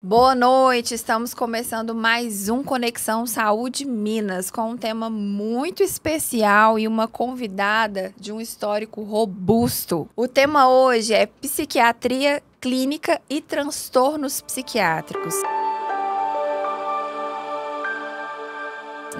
Boa noite, estamos começando mais um Conexão Saúde Minas com um tema muito especial e uma convidada de um histórico robusto. O tema hoje é psiquiatria clínica e transtornos psiquiátricos.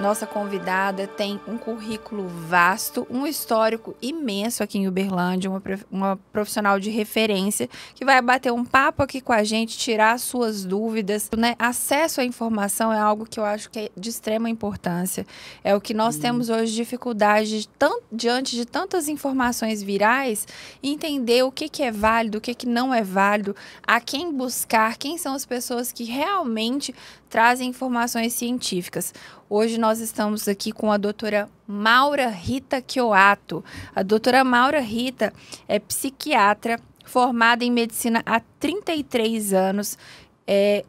Nossa convidada tem um currículo vasto, um histórico imenso aqui em Uberlândia, uma profissional de referência que vai bater um papo aqui com a gente, tirar suas dúvidas, né? Acesso à informação é algo que eu acho que é de extrema importância. É o que nós temos hoje dificuldade diante de tantas informações virais, entender o que é válido, o que não é válido, a quem buscar, quem são as pessoas que realmente trazem informações científicas. Hoje nós estamos aqui com a doutora Maura Rita Chioato. A doutora Maura Rita é psiquiatra, formada em medicina há 33 anos,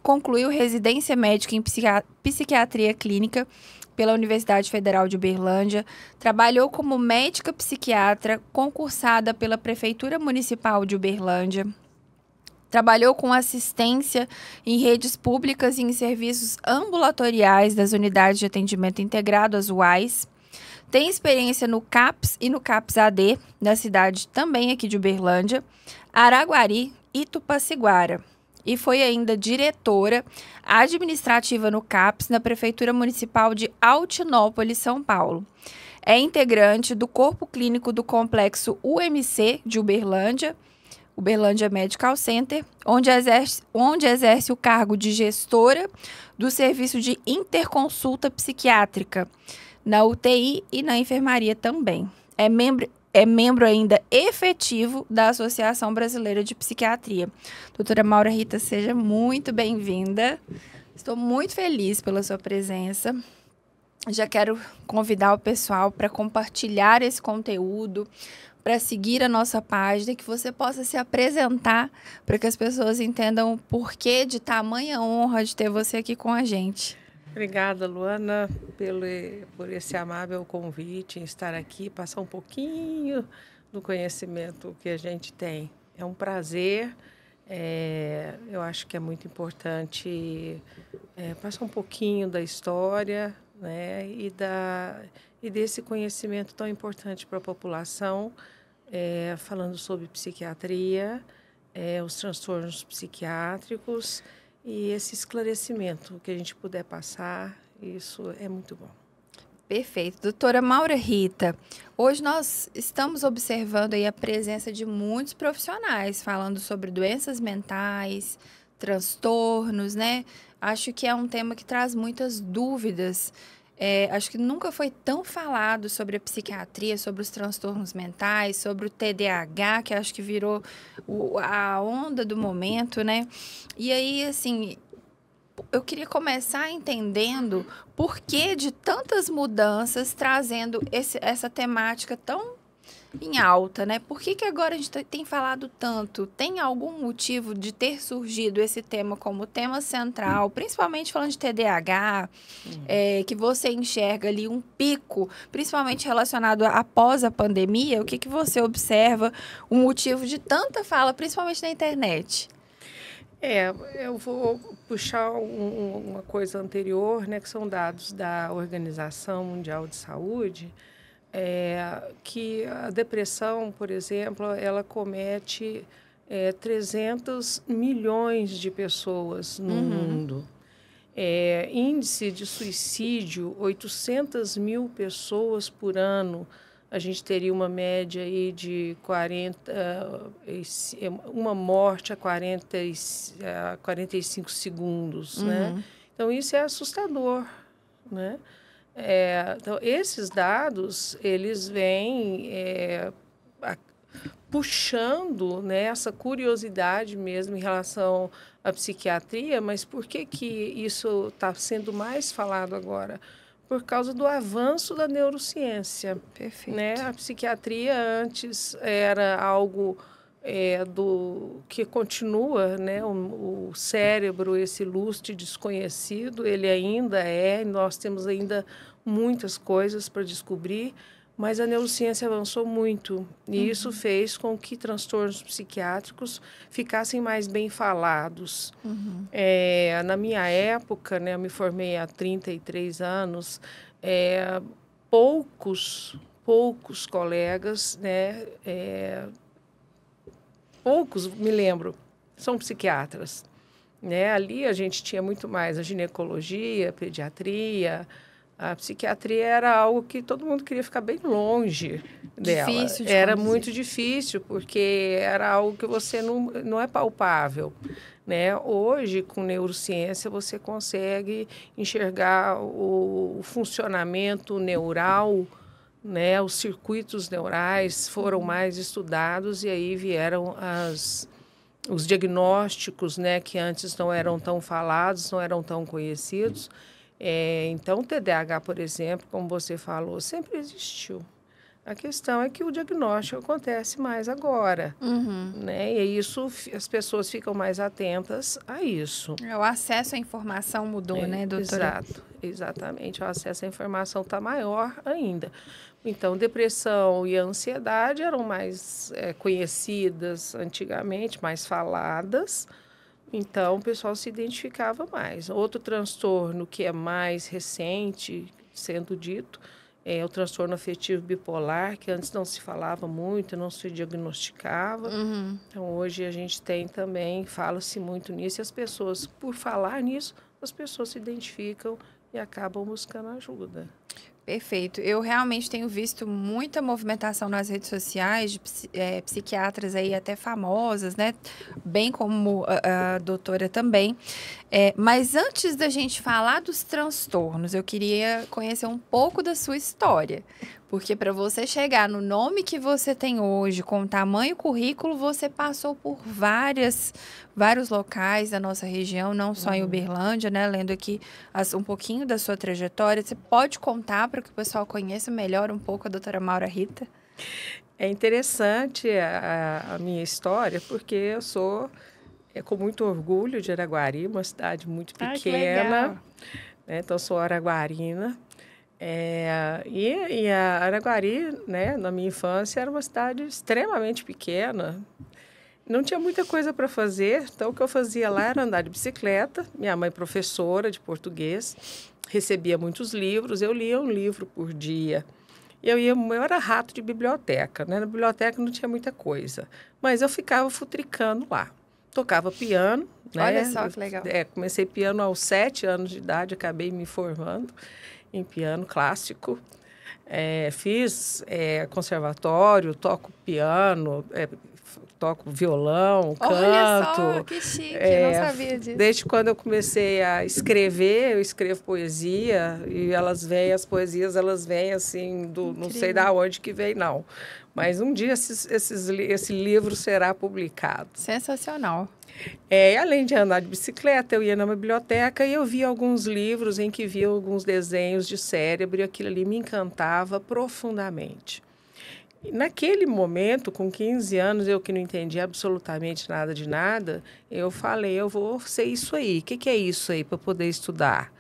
concluiu residência médica em psiquiatria clínica pela Universidade Federal de Uberlândia, trabalhou como médica psiquiatra concursada pela Prefeitura Municipal de Uberlândia, trabalhou com assistência em redes públicas e em serviços ambulatoriais das unidades de atendimento integrado, as UAIs. Tem experiência no CAPS e no CAPS-AD, na cidade também aqui de Uberlândia, Araguari e Tupaciguara. E foi ainda diretora administrativa no CAPS, na Prefeitura Municipal de Altinópolis, São Paulo. É integrante do Corpo Clínico do Complexo UMC de Uberlândia Medical Center, onde exerce o cargo de gestora do serviço de interconsulta psiquiátrica, na UTI e na enfermaria também. É membro ainda efetivo da Associação Brasileira de Psiquiatria. Doutora Maura Rita, seja muito bem-vinda. Estou muito feliz pela sua presença. Já quero convidar o pessoal para compartilhar esse conteúdo, para seguir a nossa página, que você possa se apresentar para que as pessoas entendam o porquê de tamanha honra de ter você aqui com a gente. Obrigada, Luana, por esse amável convite em estar aqui, passar um pouquinho do conhecimento que a gente tem. É um prazer, eu acho que é muito importante passar um pouquinho da história, né, e desse conhecimento tão importante para a população, falando sobre psiquiatria, os transtornos psiquiátricos e esse esclarecimento que a gente puder passar, isso é muito bom. Perfeito. Doutora Maura Rita, hoje nós estamos observando aí a presença de muitos profissionais falando sobre doenças mentais, transtornos, né? Acho que é um tema que traz muitas dúvidas. Acho que nunca foi tão falado sobre a psiquiatria, sobre os transtornos mentais, sobre o TDAH, que acho que virou a onda do momento, né? E aí, assim, eu queria começar entendendo por que de tantas mudanças trazendo essa temática tão em alta, né? Por que agora a gente tem falado tanto? Tem algum motivo de ter surgido esse tema como tema central, principalmente falando de TDAH, que você enxerga ali um pico, principalmente relacionado após a pandemia? O que você observa, o motivo de tanta fala, principalmente na internet? Eu vou puxar uma coisa anterior, né, que são dados da Organização Mundial de Saúde, que a depressão, por exemplo, ela comete 300 milhões de pessoas no mundo. Índice de suicídio, 800 mil pessoas por ano. A gente teria uma média aí de uma morte a 45 segundos, né? Então, isso é assustador, né? Então, esses dados, eles vêm puxando, né, essa curiosidade mesmo em relação à psiquiatria, mas por que isso está sendo mais falado agora? Por causa do avanço da neurociência. Perfeito. Né? A psiquiatria antes era algo que continua, né? O cérebro, esse lustre desconhecido, ele ainda nós temos ainda muitas coisas para descobrir, mas a neurociência avançou muito e isso fez com que transtornos psiquiátricos ficassem mais bem falados. Na minha época, né, eu me formei há 33 anos, poucos colegas, né, poucos, me lembro, são psiquiatras. Né? Ali a gente tinha muito mais a ginecologia, a pediatria, a psiquiatria era algo que todo mundo queria ficar bem longe dela. Difícil de Era conduzir. muito difícil, porque era algo que você não é palpável. Né? Hoje, com neurociência, você consegue enxergar o funcionamento neural, né? Os circuitos neurais foram mais estudados e aí vieram os diagnósticos, né, que antes não eram tão falados, não eram tão conhecidos. Então, o TDAH, por exemplo, como você falou, sempre existiu. A questão é que o diagnóstico acontece mais agora, né? E isso, as pessoas ficam mais atentas a isso. O acesso à informação mudou, né, doutora? Exatamente. O acesso à informação está maior ainda. Então, depressão e ansiedade eram mais conhecidas antigamente, mais faladas. Então, o pessoal se identificava mais. Outro transtorno que é mais recente, sendo dito, é o transtorno afetivo bipolar, que antes não se falava muito, não se diagnosticava. Então, hoje a gente tem também, fala-se muito nisso, e as pessoas, por falar nisso, as pessoas se identificam e acabam buscando ajuda. Perfeito. Eu realmente tenho visto muita movimentação nas redes sociais de psiquiatras aí até famosas, né? Bem como a doutora também. Mas antes da gente falar dos transtornos, eu queria conhecer um pouco da sua história. Porque para você chegar no nome que você tem hoje, com o tamanho currículo, você passou por vários locais da nossa região, não só em Uberlândia, né? Lendo aqui um pouquinho da sua trajetória. Você pode contar para que o pessoal conheça melhor um pouco a doutora Maura Rita? É interessante a minha história, porque eu sou, com muito orgulho, de Araguari, uma cidade muito pequena. Né? Então, eu sou araguarina. E a Araguari, né, na minha infância, era uma cidade extremamente pequena. Não tinha muita coisa para fazer, então o que eu fazia lá era andar de bicicleta. Minha mãe, professora de português, recebia muitos livros, eu lia um livro por dia. Eu era rato de biblioteca, né? Na biblioteca não tinha muita coisa, mas eu ficava futricando lá. Tocava piano, né? Olha só que legal. Comecei piano aos 7 anos de idade, acabei me formando em piano clássico. Fiz conservatório, toco piano, toco violão, canto. Olha só, que chique, não sabia disso. Desde quando eu comecei a escrever, eu escrevo poesia e as poesias elas vêm assim, não sei da onde que vem, não. Mas um dia esse livro será publicado. Sensacional. Além de andar de bicicleta, eu ia na biblioteca e eu via alguns livros em que via alguns desenhos de cérebro e aquilo ali me encantava profundamente. Naquele momento, com 15 anos, eu que não entendia absolutamente nada de nada, eu falei, eu vou ser isso aí. O que é isso aí para poder estudar?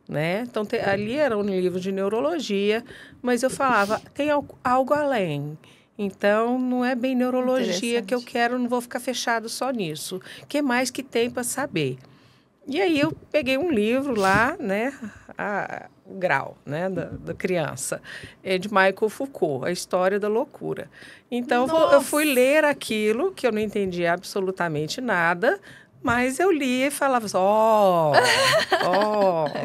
Né? Então, ali era um livro de neurologia, mas eu falava, tem algo além. Então, não é bem neurologia que eu quero, não vou ficar fechado só nisso. O que mais que tem para saber? E aí eu peguei um livro lá, né, o grau, né, da criança, de Michael Foucault, A História da Loucura. Então, eu fui ler aquilo, que eu não entendia absolutamente nada, mas eu lia e falava assim,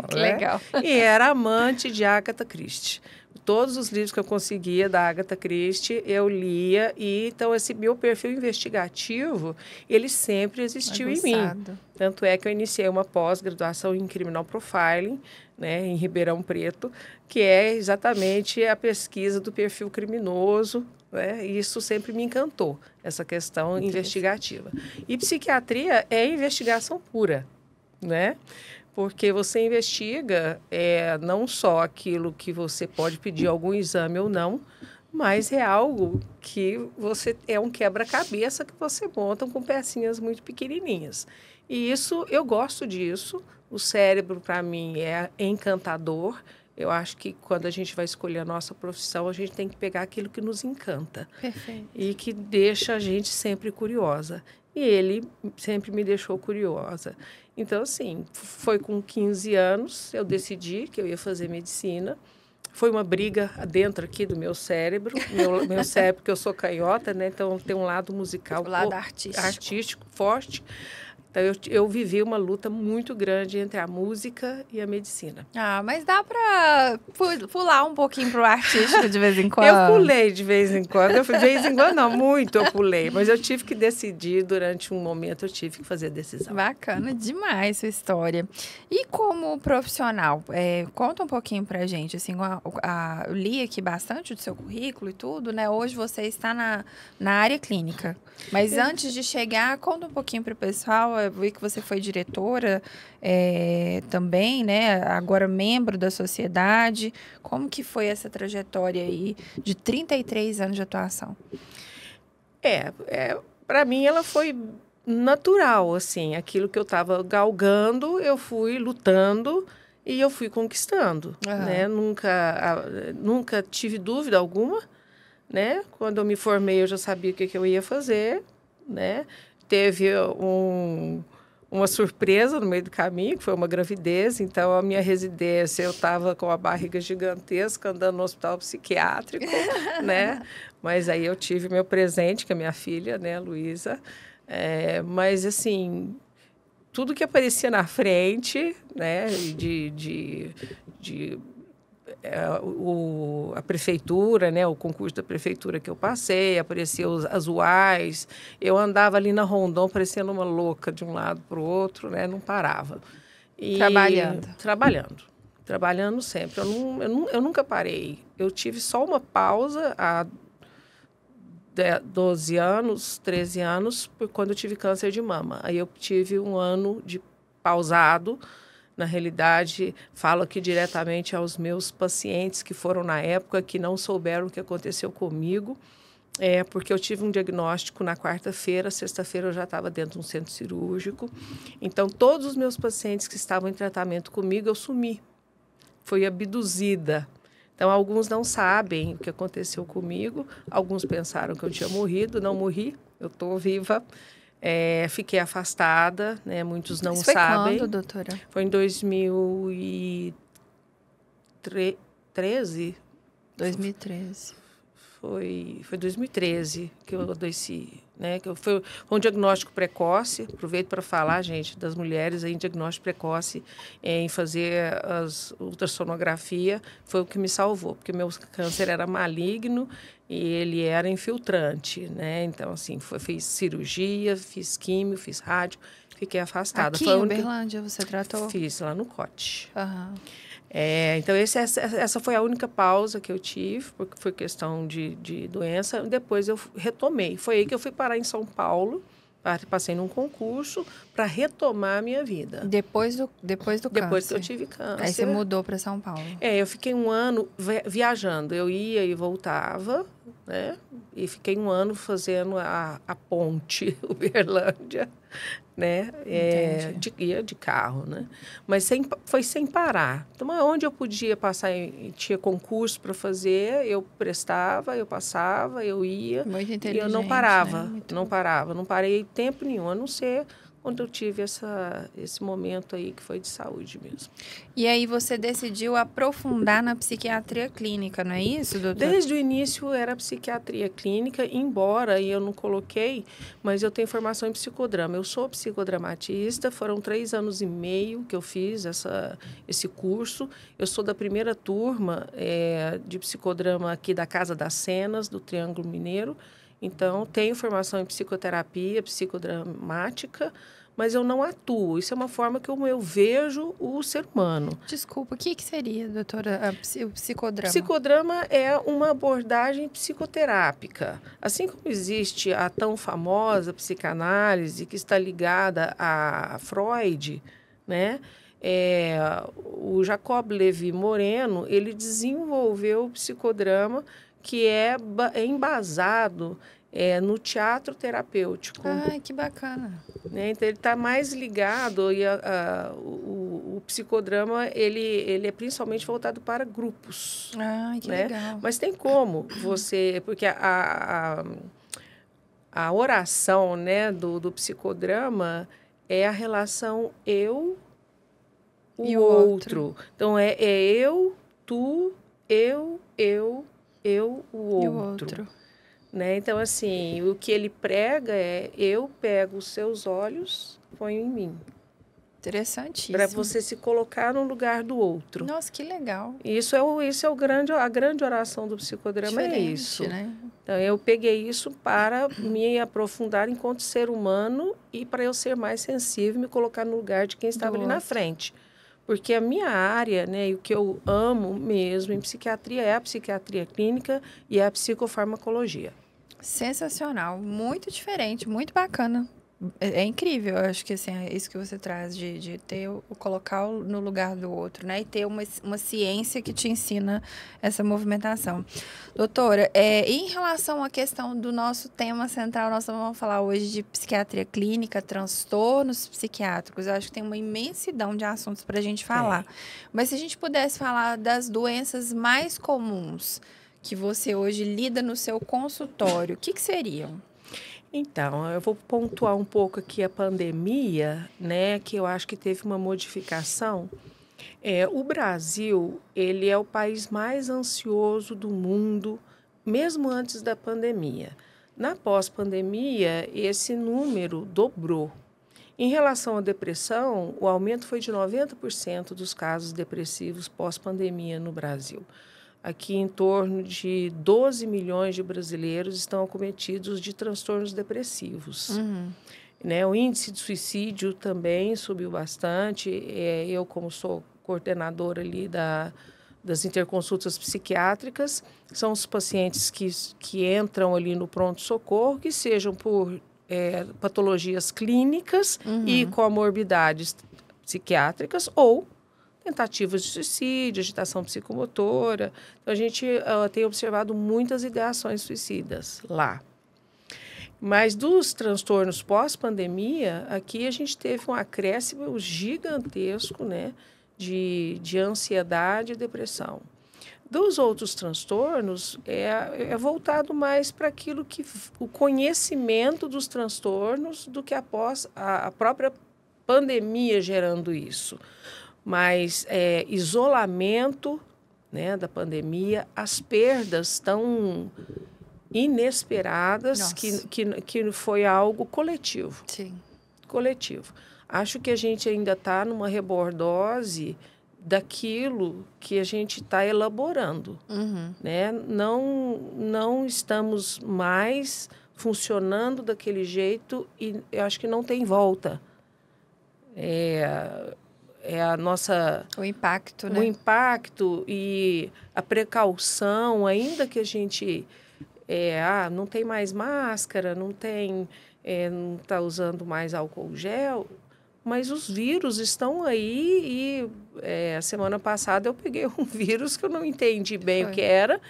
que né? legal. E era amante de Agatha Christie. Todos os livros que eu conseguia da Agatha Christie, eu lia. E, então, esse meu perfil investigativo, ele sempre existiu em mim. Tanto é que eu iniciei uma pós-graduação em Criminal Profiling, né, em Ribeirão Preto, que é exatamente a pesquisa do perfil criminoso, né? E isso sempre me encantou, essa questão investigativa. E psiquiatria é investigação pura, né? Porque você investiga não só aquilo que você pode pedir algum exame ou não, mas é algo que é um quebra-cabeça que você monta com pecinhas muito pequenininhas. E isso, eu gosto disso. O cérebro, para mim, é encantador. Eu acho que quando a gente vai escolher a nossa profissão, a gente tem que pegar aquilo que nos encanta. Perfeito. E que deixa a gente sempre curiosa. E ele sempre me deixou curiosa. Então, assim, foi com 15 anos, eu decidi que eu ia fazer medicina. Foi uma briga dentro aqui do meu cérebro, meu cérebro, porque eu sou canhota, né? Então tem um lado musical, O lado artístico forte. Então eu vivi uma luta muito grande entre a música e a medicina. Ah, mas dá pra pular um pouquinho pro artístico de vez em quando? Eu pulei de vez em quando. De vez em quando, não, muito eu pulei. Mas eu tive que decidir, durante um momento, eu tive que fazer a decisão. Bacana demais sua história. E como profissional, conta um pouquinho pra gente, assim, eu li aqui bastante do seu currículo e tudo, né? Hoje você está na área clínica. Mas antes de chegar, conta um pouquinho pro pessoal. Eu vi que você foi diretora também, né? Agora membro da sociedade. Como que foi essa trajetória aí de 33 anos de atuação? Para mim ela foi natural, assim. Aquilo que eu estava galgando, eu fui lutando e eu fui conquistando, né? Nunca tive dúvida alguma, né? Quando eu me formei, eu já sabia o que eu ia fazer, né? Teve uma surpresa no meio do caminho, que foi uma gravidez. Então, a minha residência, eu estava com a barriga gigantesca, andando no hospital psiquiátrico, né? Mas aí eu tive meu presente, que é minha filha, né, Luísa. Mas, assim, tudo que aparecia na frente, né, a prefeitura, né, o concurso da prefeitura que eu passei, apareceu as UAS, eu andava ali na Rondon parecendo uma louca de um lado para o outro, né, não parava. Trabalhando sempre. Eu nunca parei. Eu tive só uma pausa há 12 anos, 13 anos, quando eu tive câncer de mama. Aí eu tive um ano de pausado. Na realidade, falo aqui diretamente aos meus pacientes que foram na época, que não souberam o que aconteceu comigo, porque eu tive um diagnóstico na quarta-feira, sexta-feira eu já estava dentro de um centro cirúrgico. Então, todos os meus pacientes que estavam em tratamento comigo, eu sumi. Fui abduzida. Então, alguns não sabem o que aconteceu comigo, alguns pensaram que eu tinha morrido, não morri, eu estou viva. Fiquei afastada, né? Muitos não sabem. Foi quando, doutora? Foi em 2013. 2013. Foi 2013 que eu adoeci, né? Foi um diagnóstico precoce. Aproveito para falar, gente, das mulheres aí em diagnóstico precoce, em fazer as ultrassonografia, foi o que me salvou, porque meu câncer era maligno e ele era infiltrante, né? Então, assim, fiz cirurgia, fiz químio, fiz rádio, fiquei afastada. Aqui em Uberlândia você tratou? Fiz, lá no COT. Aham. Então, essa foi a única pausa que eu tive, porque foi questão de doença. Depois eu retomei. Foi aí que eu fui parar em São Paulo, passei num concurso para retomar a minha vida. Depois do câncer? Depois que eu tive câncer. Aí você mudou para São Paulo? Eu fiquei um ano viajando. Eu ia e voltava, né? E fiquei um ano fazendo a ponte Uberlândia, né? Ia de carro, né? Mas foi sem parar. Então, onde eu podia passar, tinha concurso para fazer, eu prestava, eu passava, eu ia. Muito inteligente, e eu não parava, né? não parei tempo nenhum, a não ser quando eu tive esse momento aí que foi de saúde mesmo. E aí você decidiu aprofundar na psiquiatria clínica, não é isso, doutor? Desde o início era psiquiatria clínica, embora eu não coloquei, mas eu tenho formação em psicodrama. Eu sou psicodramatista, foram 3 anos e meio que eu fiz esse curso. Eu sou da primeira turma de psicodrama aqui da Casa das Cenas, do Triângulo Mineiro. Então, tenho formação em psicoterapia, psicodramática, mas eu não atuo. Isso é uma forma que eu vejo o ser humano. Desculpa, o que seria, doutora, o psicodrama? Psicodrama é uma abordagem psicoterápica. Assim como existe a tão famosa psicanálise, que está ligada a Freud, né? O Jacob Levi Moreno, ele desenvolveu o psicodrama, que é embasado no teatro terapêutico. Ai, que bacana. Né? Então, ele está mais ligado, e o psicodrama, ele é principalmente voltado para grupos. Ah, que né? legal. Mas tem como você... Porque a oração, né, do psicodrama é a relação eu, E o o outro. outro. Então, é eu, tu, eu, o E o outro. outro. Né? Então, assim, o que ele prega é eu pego os seus olhos, ponho em mim. Para Interessantíssimo. você se colocar no lugar do outro. Nossa, que legal. Isso é a grande oração do psicodrama, é Diferente, isso. né? Então, eu peguei isso para me aprofundar enquanto ser humano e para eu ser mais sensível e me colocar no lugar de quem estava Do ali na outro. frente. Porque a minha área, né, e o que eu amo mesmo em psiquiatria é a psiquiatria clínica e a psicofarmacologia. Sensacional. Muito diferente, muito bacana. É incrível, eu acho que assim, é isso que você traz de ter colocar no lugar do outro, né? E ter uma ciência que te ensina essa movimentação. Doutora, em relação à questão do nosso tema central, nós vamos falar hoje de psiquiatria clínica, transtornos psiquiátricos. Eu acho que tem uma imensidão de assuntos para a gente falar. Mas se a gente pudesse falar das doenças mais comuns que você hoje lida no seu consultório, o que seriam? Então, eu vou pontuar um pouco aqui a pandemia, né, que eu acho que teve uma modificação. O Brasil, ele é o país mais ansioso do mundo, mesmo antes da pandemia. Na pós-pandemia, esse número dobrou. Em relação à depressão, o aumento foi de 90% dos casos depressivos pós-pandemia no Brasil. Aqui, em torno de 12 milhões de brasileiros estão acometidos de transtornos depressivos. Né? O índice de suicídio também subiu bastante. Eu, como sou coordenadora ali das interconsultas psiquiátricas, são os pacientes que entram ali no pronto-socorro, que sejam por patologias clínicas e comorbidades psiquiátricas ou tentativas de suicídio, agitação psicomotora. Então, a gente tem observado muitas ideações suicidas lá. Mas dos transtornos pós-pandemia, aqui a gente teve um acréscimo gigantesco, né, de ansiedade e depressão. Dos outros transtornos, é voltado mais para aquilo que o conhecimento dos transtornos do que a própria pandemia gerando isso. Mas isolamento, né, da pandemia, as perdas tão inesperadas que foi algo coletivo. Sim. Coletivo. Acho que a gente ainda está numa rebordose daquilo que a gente está elaborando. Né? Não estamos mais funcionando daquele jeito e eu acho que não tem volta. A nossa... O impacto, né? O impacto e a precaução, ainda que a gente... não tem mais máscara, não está usando mais álcool gel, mas os vírus estão aí e a semana passada eu peguei um vírus que eu não entendi bem o que era.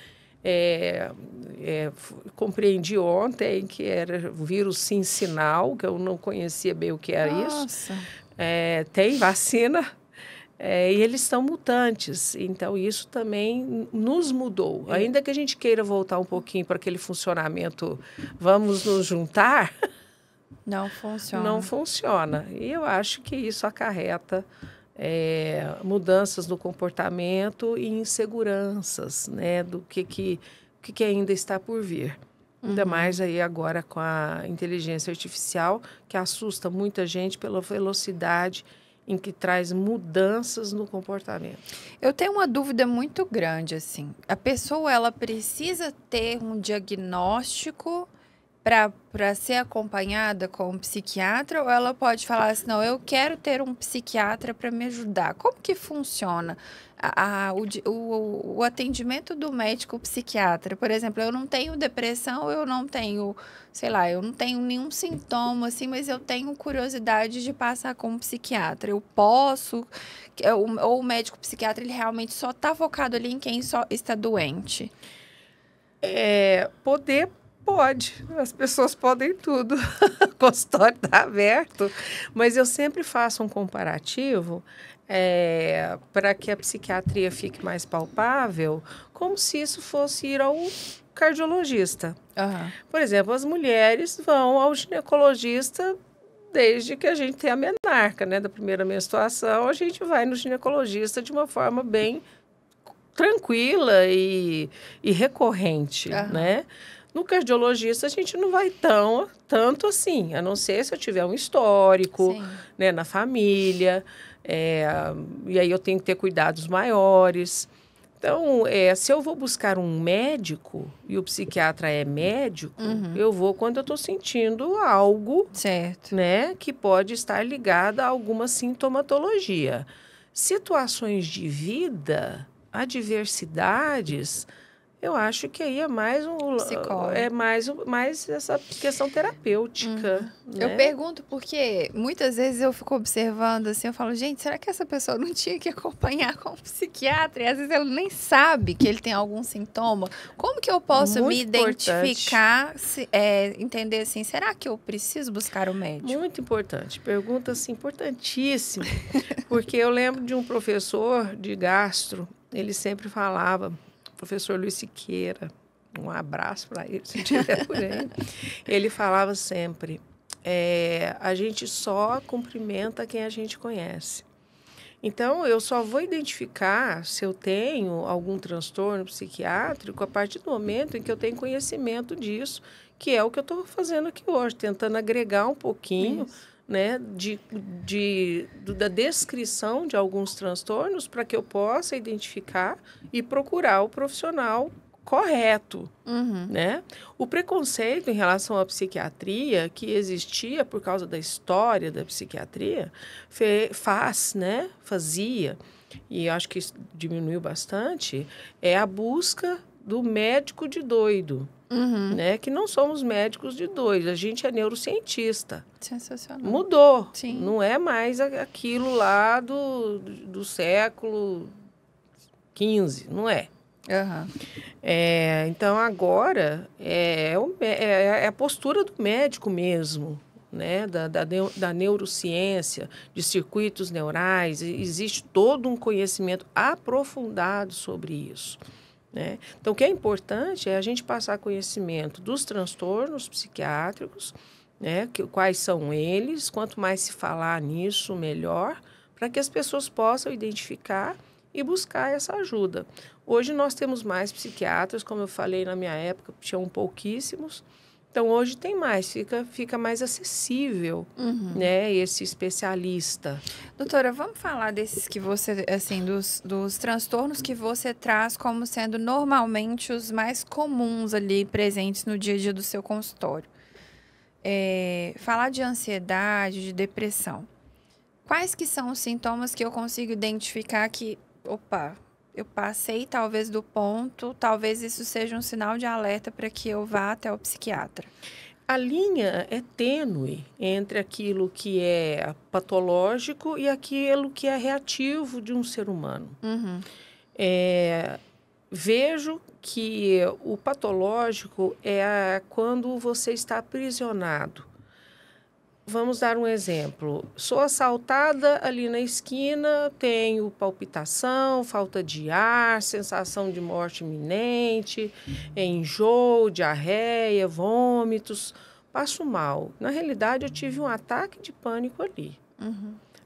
Compreendi ontem que era o vírus cincinal, que eu não conhecia bem o que era isso. Tem vacina. E eles são mutantes, então isso também nos mudou. Ainda que a gente queira voltar um pouquinho para aquele funcionamento, vamos nos juntar, não funciona. Não funciona. E eu acho que isso acarreta mudanças no comportamento e inseguranças, né, do que ainda está por vir. Ainda mais aí agora com a inteligência artificial, que assusta muita gente pela velocidade em que traz mudanças no comportamento. Eu tenho uma dúvida muito grande, assim. A pessoa, ela precisa ter um diagnóstico para ser acompanhada com um psiquiatra, ou ela pode falar assim, não, eu quero ter um psiquiatra para me ajudar. Como que funciona o atendimento do médico psiquiatra? Por exemplo, eu não tenho depressão, eu não tenho, sei lá, eu não tenho nenhum sintoma, assim, mas eu tenho curiosidade de passar com um psiquiatra. Eu posso? Ou o médico psiquiatra, ele realmente só está focado ali em quem só está doente? Poder Pode, as pessoas podem tudo. O consultório está aberto, mas eu sempre faço um comparativo para que a psiquiatria fique mais palpável, como se isso fosse ir ao cardiologista. Aham. Por exemplo, as mulheres vão ao ginecologista desde que a gente tem a menarca, né? Da primeira menstruação, a gente vai no ginecologista de uma forma bem tranquila e recorrente, Aham. né? No cardiologista, a gente não vai tanto assim, a não ser se eu tiver um histórico, Sim. né, na família, e aí eu tenho que ter cuidados maiores. Então, se eu vou buscar um médico, e o psiquiatra é médico, eu vou quando eu estou sentindo algo, Certo. né, que pode estar ligado a alguma sintomatologia. Situações de vida, adversidades, eu acho que aí é mais Psicólogo. mais essa questão terapêutica, né? Eu pergunto porque muitas vezes eu fico observando assim, eu falo, gente, será que essa pessoa não tinha que acompanhar com um psiquiatra? E às vezes ela nem sabe que ele tem algum sintoma. Como que eu posso me Muito importante. identificar, entender assim, será que eu preciso buscar o médico? Muito importante. Pergunta assim, importantíssima. Porque eu lembro de um professor de gastro, ele sempre falava, professor Luiz Siqueira, um abraço para ele, se estiver por aí. Ele falava sempre, a gente só cumprimenta quem a gente conhece. Então, eu só vou identificar se eu tenho algum transtorno psiquiátrico a partir do momento em que eu tenho conhecimento disso, que é o que eu estou fazendo aqui hoje, tentando agregar um pouquinho, né, da descrição de alguns transtornos para que eu possa identificar e procurar o profissional correto, né? O preconceito em relação à psiquiatria que existia por causa da história da psiquiatria fazia, e acho que isso diminuiu bastante, é a busca do médico de doido, né? Que não somos médicos de doido, a gente é neurocientista. Sensacional. Mudou. Sim. Não é mais aquilo lá do século XV, não é. Aham. Então, agora, é a postura do médico mesmo, né? Da neurociência, de circuitos neurais. Existe todo um conhecimento aprofundado sobre isso, né? Então, o que é importante é a gente passar conhecimento dos transtornos psiquiátricos, né? Quais são eles, quanto mais se falar nisso, melhor, para que as pessoas possam identificar e buscar essa ajuda. Hoje nós temos mais psiquiatras, como eu falei na minha época, tinham pouquíssimos. Então, hoje tem mais, fica mais acessível, né, esse especialista. Doutora, vamos falar desses que você, assim, dos transtornos que você traz como sendo normalmente os mais comuns ali presentes no dia a dia do seu consultório. Falar de ansiedade, de depressão. Quais que são os sintomas que eu consigo identificar que, opa, eu passei talvez do ponto, talvez isso seja um sinal de alerta para que eu vá até o psiquiatra? A linha é tênue entre aquilo que é patológico e aquilo que é reativo de um ser humano. Vejo que o patológico é quando você está aprisionado. Vamos dar um exemplo. Sou assaltada ali na esquina, tenho palpitação, falta de ar, sensação de morte iminente, enjoo, diarreia, vômitos, passo mal. Na realidade, eu tive um ataque de pânico ali.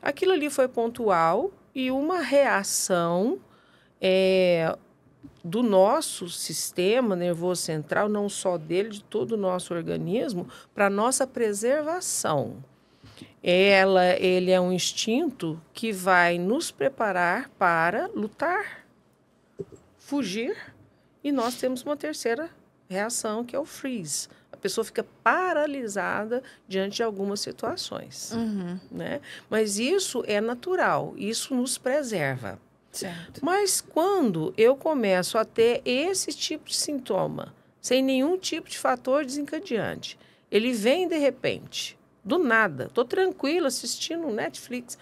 Aquilo ali foi pontual e uma reação do nosso sistema nervoso central, não só dele, de todo o nosso organismo, para nossa preservação. Ele é um instinto que vai nos preparar para lutar, fugir, e nós temos uma terceira reação, que é o freeze. A pessoa fica paralisada diante de algumas situações, né? Mas isso é natural, isso nos preserva. Certo. Mas quando eu começo a ter esse tipo de sintoma, sem nenhum tipo de fator desencadeante, ele vem de repente, do nada, estou tranquila assistindo Netflix,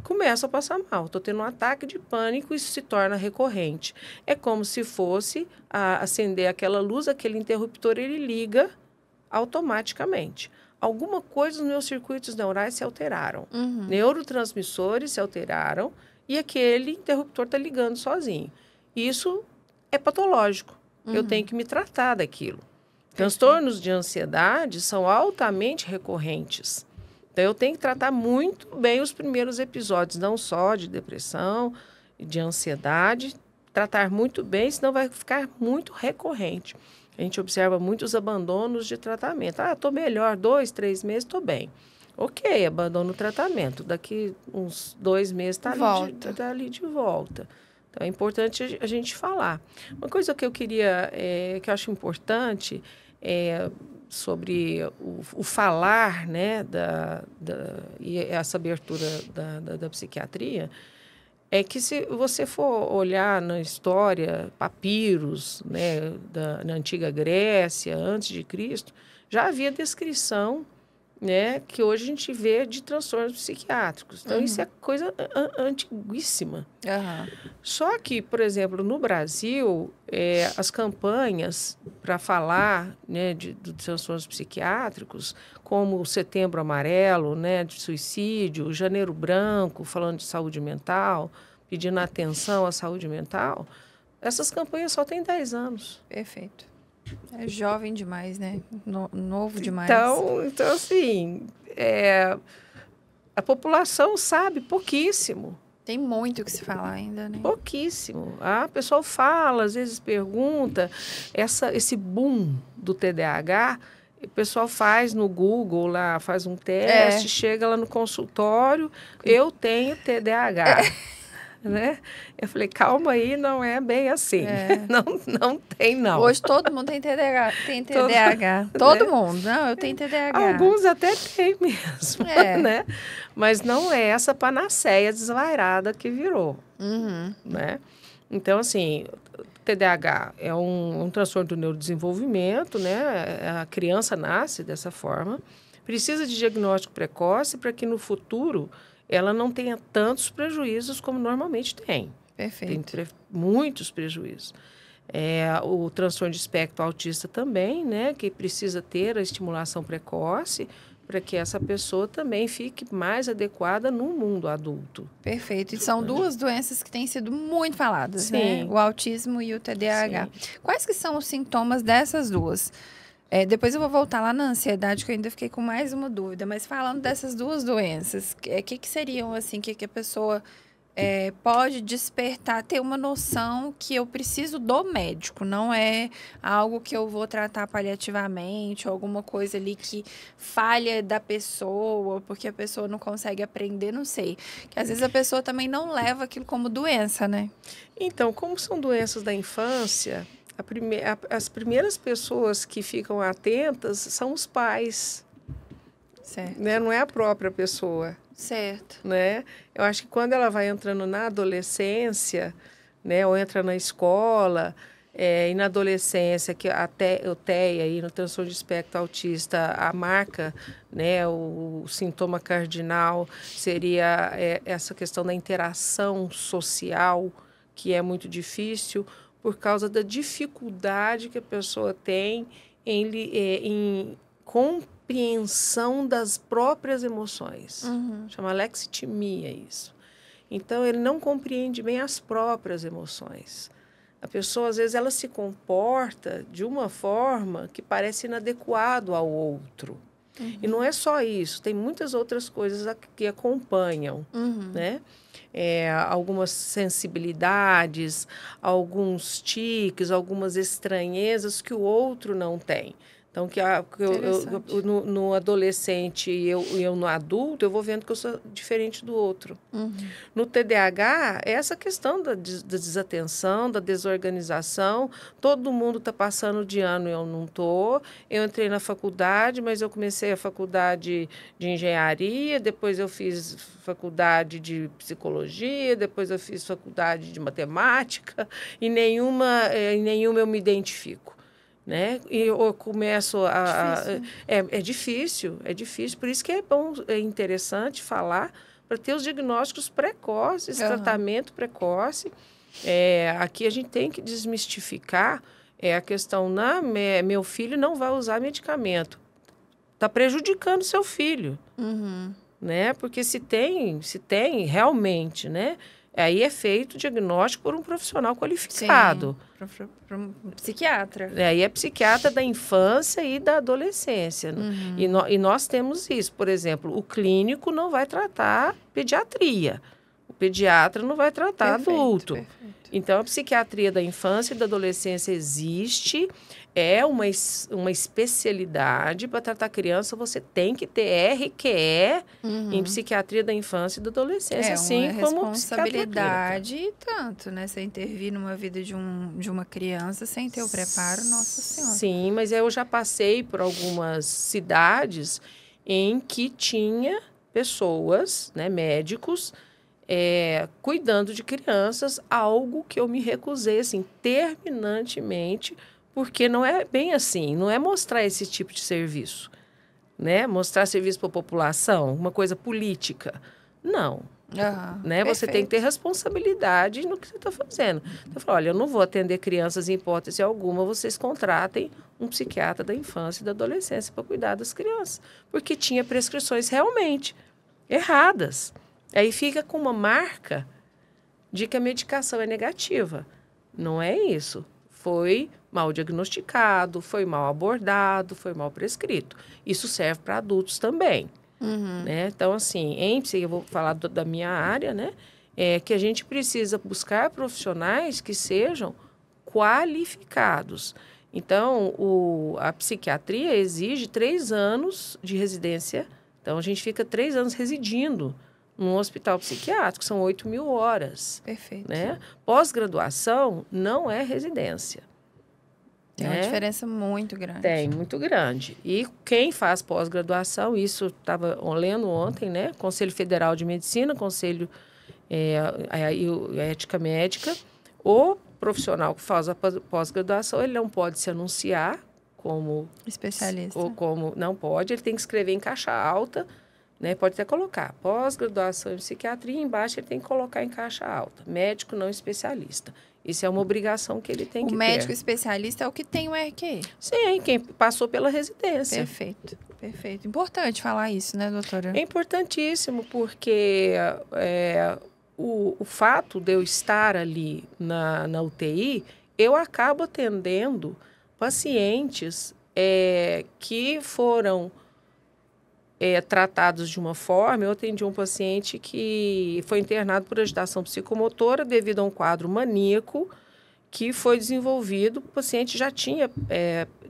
começo a passar mal. Estou tendo um ataque de pânico e isso se torna recorrente. É como se fosse acender aquela luz, aquele interruptor, ele liga automaticamente. Alguma coisa nos meus circuitos neurais se alteraram. Neurotransmissores se alteraram e aquele interruptor está ligando sozinho. Isso é patológico. Eu tenho que me tratar daquilo. Transtornos de ansiedade são altamente recorrentes. Então, eu tenho que tratar muito bem os primeiros episódios, não só de depressão, de ansiedade, tratar muito bem, senão vai ficar muito recorrente. A gente observa muitos abandonos de tratamento. Estou melhor, 2, 3 meses, estou bem. Ok, abandono o tratamento. Daqui uns 2 meses está ali de volta. Então, é importante a gente falar. Uma coisa que eu queria, que eu acho importante, sobre o falar, né, e essa abertura da psiquiatria, é que se você for olhar na história, papiros, né, na antiga Grécia, antes de Cristo, já havia descrição, né, que hoje a gente vê de transtornos psiquiátricos. Então, isso é coisa antiguíssima. Só que, por exemplo, no Brasil, as campanhas para falar, né, de transtornos psiquiátricos, como o Setembro Amarelo, né, de suicídio, Janeiro Branco, falando de saúde mental, pedindo atenção à saúde mental, essas campanhas só têm 10 anos. Perfeito. É jovem demais, né? Novo demais. Então assim, a população sabe pouquíssimo. Tem muito o que se falar ainda, né? Pouquíssimo. A pessoa fala, às vezes pergunta. Esse boom do TDAH, o pessoal faz no Google lá, faz um teste, chega lá no consultório, eu tenho TDAH. Né? Eu falei, calma aí, não é bem assim. Não tem, não. Hoje todo mundo tem TDAH. Todo mundo. Não, eu tenho TDAH. Alguns até têm mesmo, né? Mas não é essa panaceia desvairada que virou, né? Então, assim, TDAH é um transtorno do neurodesenvolvimento, né? A criança nasce dessa forma. Precisa de diagnóstico precoce para que no futuro ela não tenha tantos prejuízos como normalmente tem. Perfeito. Tem muitos prejuízos. O transtorno de espectro autista também, né, que precisa ter a estimulação precoce para que essa pessoa também fique mais adequada no mundo adulto. Perfeito. E são duas doenças que têm sido muito faladas, né? O autismo e o TDAH. Sim. Quais que são os sintomas dessas duas? Depois eu vou voltar lá na ansiedade, que eu ainda fiquei com mais uma dúvida. Mas falando dessas duas doenças, que seriam, assim, que a pessoa pode despertar, ter uma noção que eu preciso do médico, não é algo que eu vou tratar paliativamente, ou alguma coisa ali que falha da pessoa, porque a pessoa não consegue aprender, não sei. Que às vezes a pessoa também não leva aquilo como doença, né? Então, como são doenças da infância, as primeiras pessoas que ficam atentas são os pais. Certo. Né? Não é a própria pessoa. Certo. Né? Eu acho que quando ela vai entrando na adolescência, né, ou entra na escola, e na adolescência, que até o TEA, aí, no transtorno de espectro autista, a marca, né, o sintoma cardinal seria essa questão da interação social, que é muito difícil, por causa da dificuldade que a pessoa tem em compreensão das próprias emoções. Chama lexitimia isso. Então, ele não compreende bem as próprias emoções. A pessoa, às vezes, ela se comporta de uma forma que parece inadequado ao outro. E não é só isso, tem muitas outras coisas que acompanham, né? Algumas sensibilidades, alguns tiques, algumas estranhezas que o outro não tem. Então, no adolescente e eu no adulto, eu vou vendo que eu sou diferente do outro. No TDAH, é essa questão da desatenção, da desorganização. Todo mundo está passando de ano e eu não estou. Eu entrei na faculdade, mas eu comecei a faculdade de engenharia, depois eu fiz faculdade de psicologia, depois eu fiz faculdade de matemática, e nenhuma eu me identifico. Né? E eu começo é difícil, por isso que é bom, é interessante falar, para ter os diagnósticos precoces, tratamento precoce. Aqui a gente tem que desmistificar a questão, meu filho não vai usar medicamento. Está prejudicando seu filho, né? Porque se tem realmente, né? Aí é feito o diagnóstico por um profissional qualificado. Sim, por um psiquiatra. Aí é psiquiatra da infância e da adolescência. E nós temos isso. Por exemplo, o clínico não vai tratar pediatria. O pediatra não vai tratar adulto. Perfeito. Então, a psiquiatria da infância e da adolescência existe. É uma especialidade para tratar criança. Você tem que ter RQE em psiquiatria da infância e da adolescência, assim como responsabilidade e tanto, né? Você intervir numa vida de uma criança sem ter o preparo, nossa senhora. Sim, mas eu já passei por algumas cidades em que tinha pessoas, né, médicos, cuidando de crianças, algo que eu me recusei, assim, terminantemente, porque não é bem assim, não é mostrar esse tipo de serviço, né? Mostrar serviço para a população, uma coisa política. Não. Né? Você tem que ter responsabilidade no que você está fazendo. Então, eu falo, olha, eu não vou atender crianças em hipótese alguma, vocês contratem um psiquiatra da infância e da adolescência para cuidar das crianças. Porque tinha prescrições realmente erradas. Aí fica com uma marca de que a medicação é negativa. Não é isso. Foi mal diagnosticado, foi mal abordado, foi mal prescrito. Isso serve para adultos também. Né? Então, assim, eu vou falar da minha área, né? Que a gente precisa buscar profissionais que sejam qualificados. Então, a psiquiatria exige 3 anos de residência. Então, a gente fica 3 anos residindo num hospital psiquiátrico, são 8.000 horas. Perfeito. Né? Pós-graduação não é residência. Tem uma diferença muito grande. Tem, muito grande. E quem faz pós-graduação, isso estava lendo ontem, né? Conselho Federal de Medicina, Conselho a Ética Médica, o profissional que faz a pós-graduação, ele não pode se anunciar como especialista. Ou como não pode, ele tem que escrever em caixa alta, né? Pode até colocar pós-graduação em psiquiatria, embaixo ele tem que colocar em caixa alta, médico não especialista. Isso é uma obrigação que ele tem que ter. O médico especialista é o que tem o RQE. Sim, quem passou pela residência. Perfeito, perfeito. Importante falar isso, né, doutora? É importantíssimo, porque o fato de eu estar ali na UTI, eu acabo atendendo pacientes que foram tratados de uma forma. Eu atendi um paciente que foi internado por agitação psicomotora devido a um quadro maníaco que foi desenvolvido. O paciente já tinha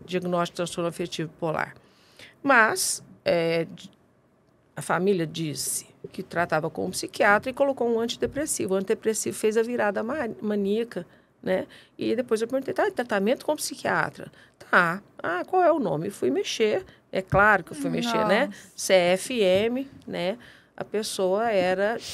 diagnóstico de transtorno afetivo bipolar. Mas a família disse que tratava com um psiquiatra e colocou um antidepressivo. O antidepressivo fez a virada maníaca, né? E depois eu perguntei, tratamento com psiquiatra? Tá. Qual é o nome? Fui mexer. É claro que eu fui mexer, né? CFM, né? A pessoa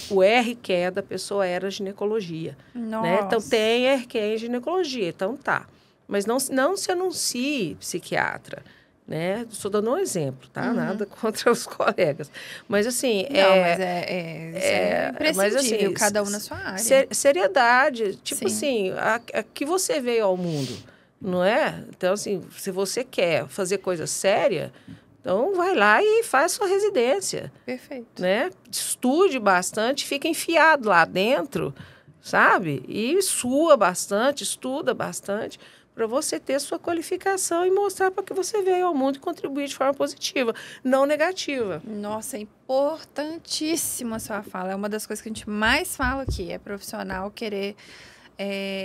o RQE da pessoa era ginecologia. Né? Então, tem RQE em ginecologia, então tá. Mas não se anuncie psiquiatra, né? Estou dando um exemplo, tá? Nada contra os colegas. Mas, assim... Mas é imprescindível, mas, assim, cada um na sua área. Seriedade. Tipo Sim. assim, que você veio ao mundo, não é? Então, assim, se você quer fazer coisa séria, então vai lá e faz sua residência. Perfeito. Né? Estude bastante, fica enfiado lá dentro, sabe? E sua bastante, estuda bastante, para você ter sua qualificação e mostrar para que você veio ao mundo e contribuir de forma positiva, não negativa. Nossa, é importantíssima a sua fala. É uma das coisas que a gente mais fala aqui. É profissional querer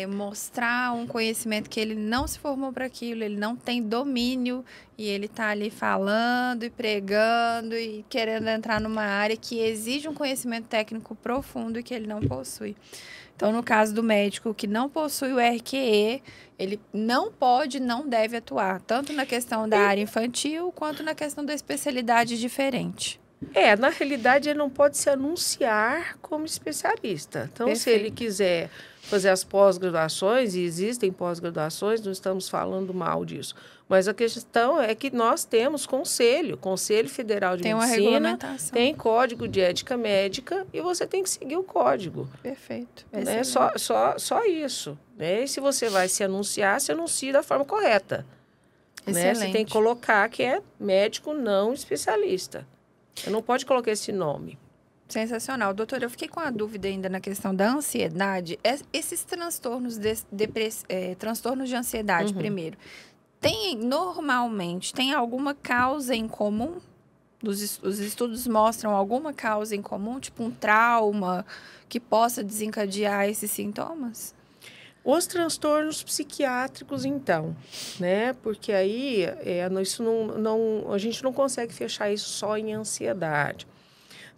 mostrar um conhecimento que ele não se formou para aquilo, ele não tem domínio e ele está ali falando e pregando e querendo entrar numa área que exige um conhecimento técnico profundo e que ele não possui. Então, no caso do médico que não possui o RQE, ele não pode, não deve atuar, tanto na questão da área infantil quanto na questão da especialidade diferente. Na realidade, ele não pode se anunciar como especialista. Então, se ele quiser fazer as pós-graduações, e existem pós-graduações, não estamos falando mal disso. Mas a questão é que nós temos Conselho Federal de Medicina, regulamentação. tem Código de Ética Médica e você tem que seguir o código. Perfeito. Né? Só isso. Né? E se você vai se anunciar, se anuncie da forma correta. Né? Você tem que colocar que é médico não especialista. Você não pode colocar esse nome. Sensacional. Doutora, eu fiquei com a dúvida ainda na questão da ansiedade. Esses transtornos transtornos de ansiedade, primeiro, normalmente, tem alguma causa em comum? Os estudos mostram alguma causa em comum, tipo um trauma que possa desencadear esses sintomas? Os transtornos psiquiátricos, então, né? Porque aí a gente não consegue fechar isso só em ansiedade.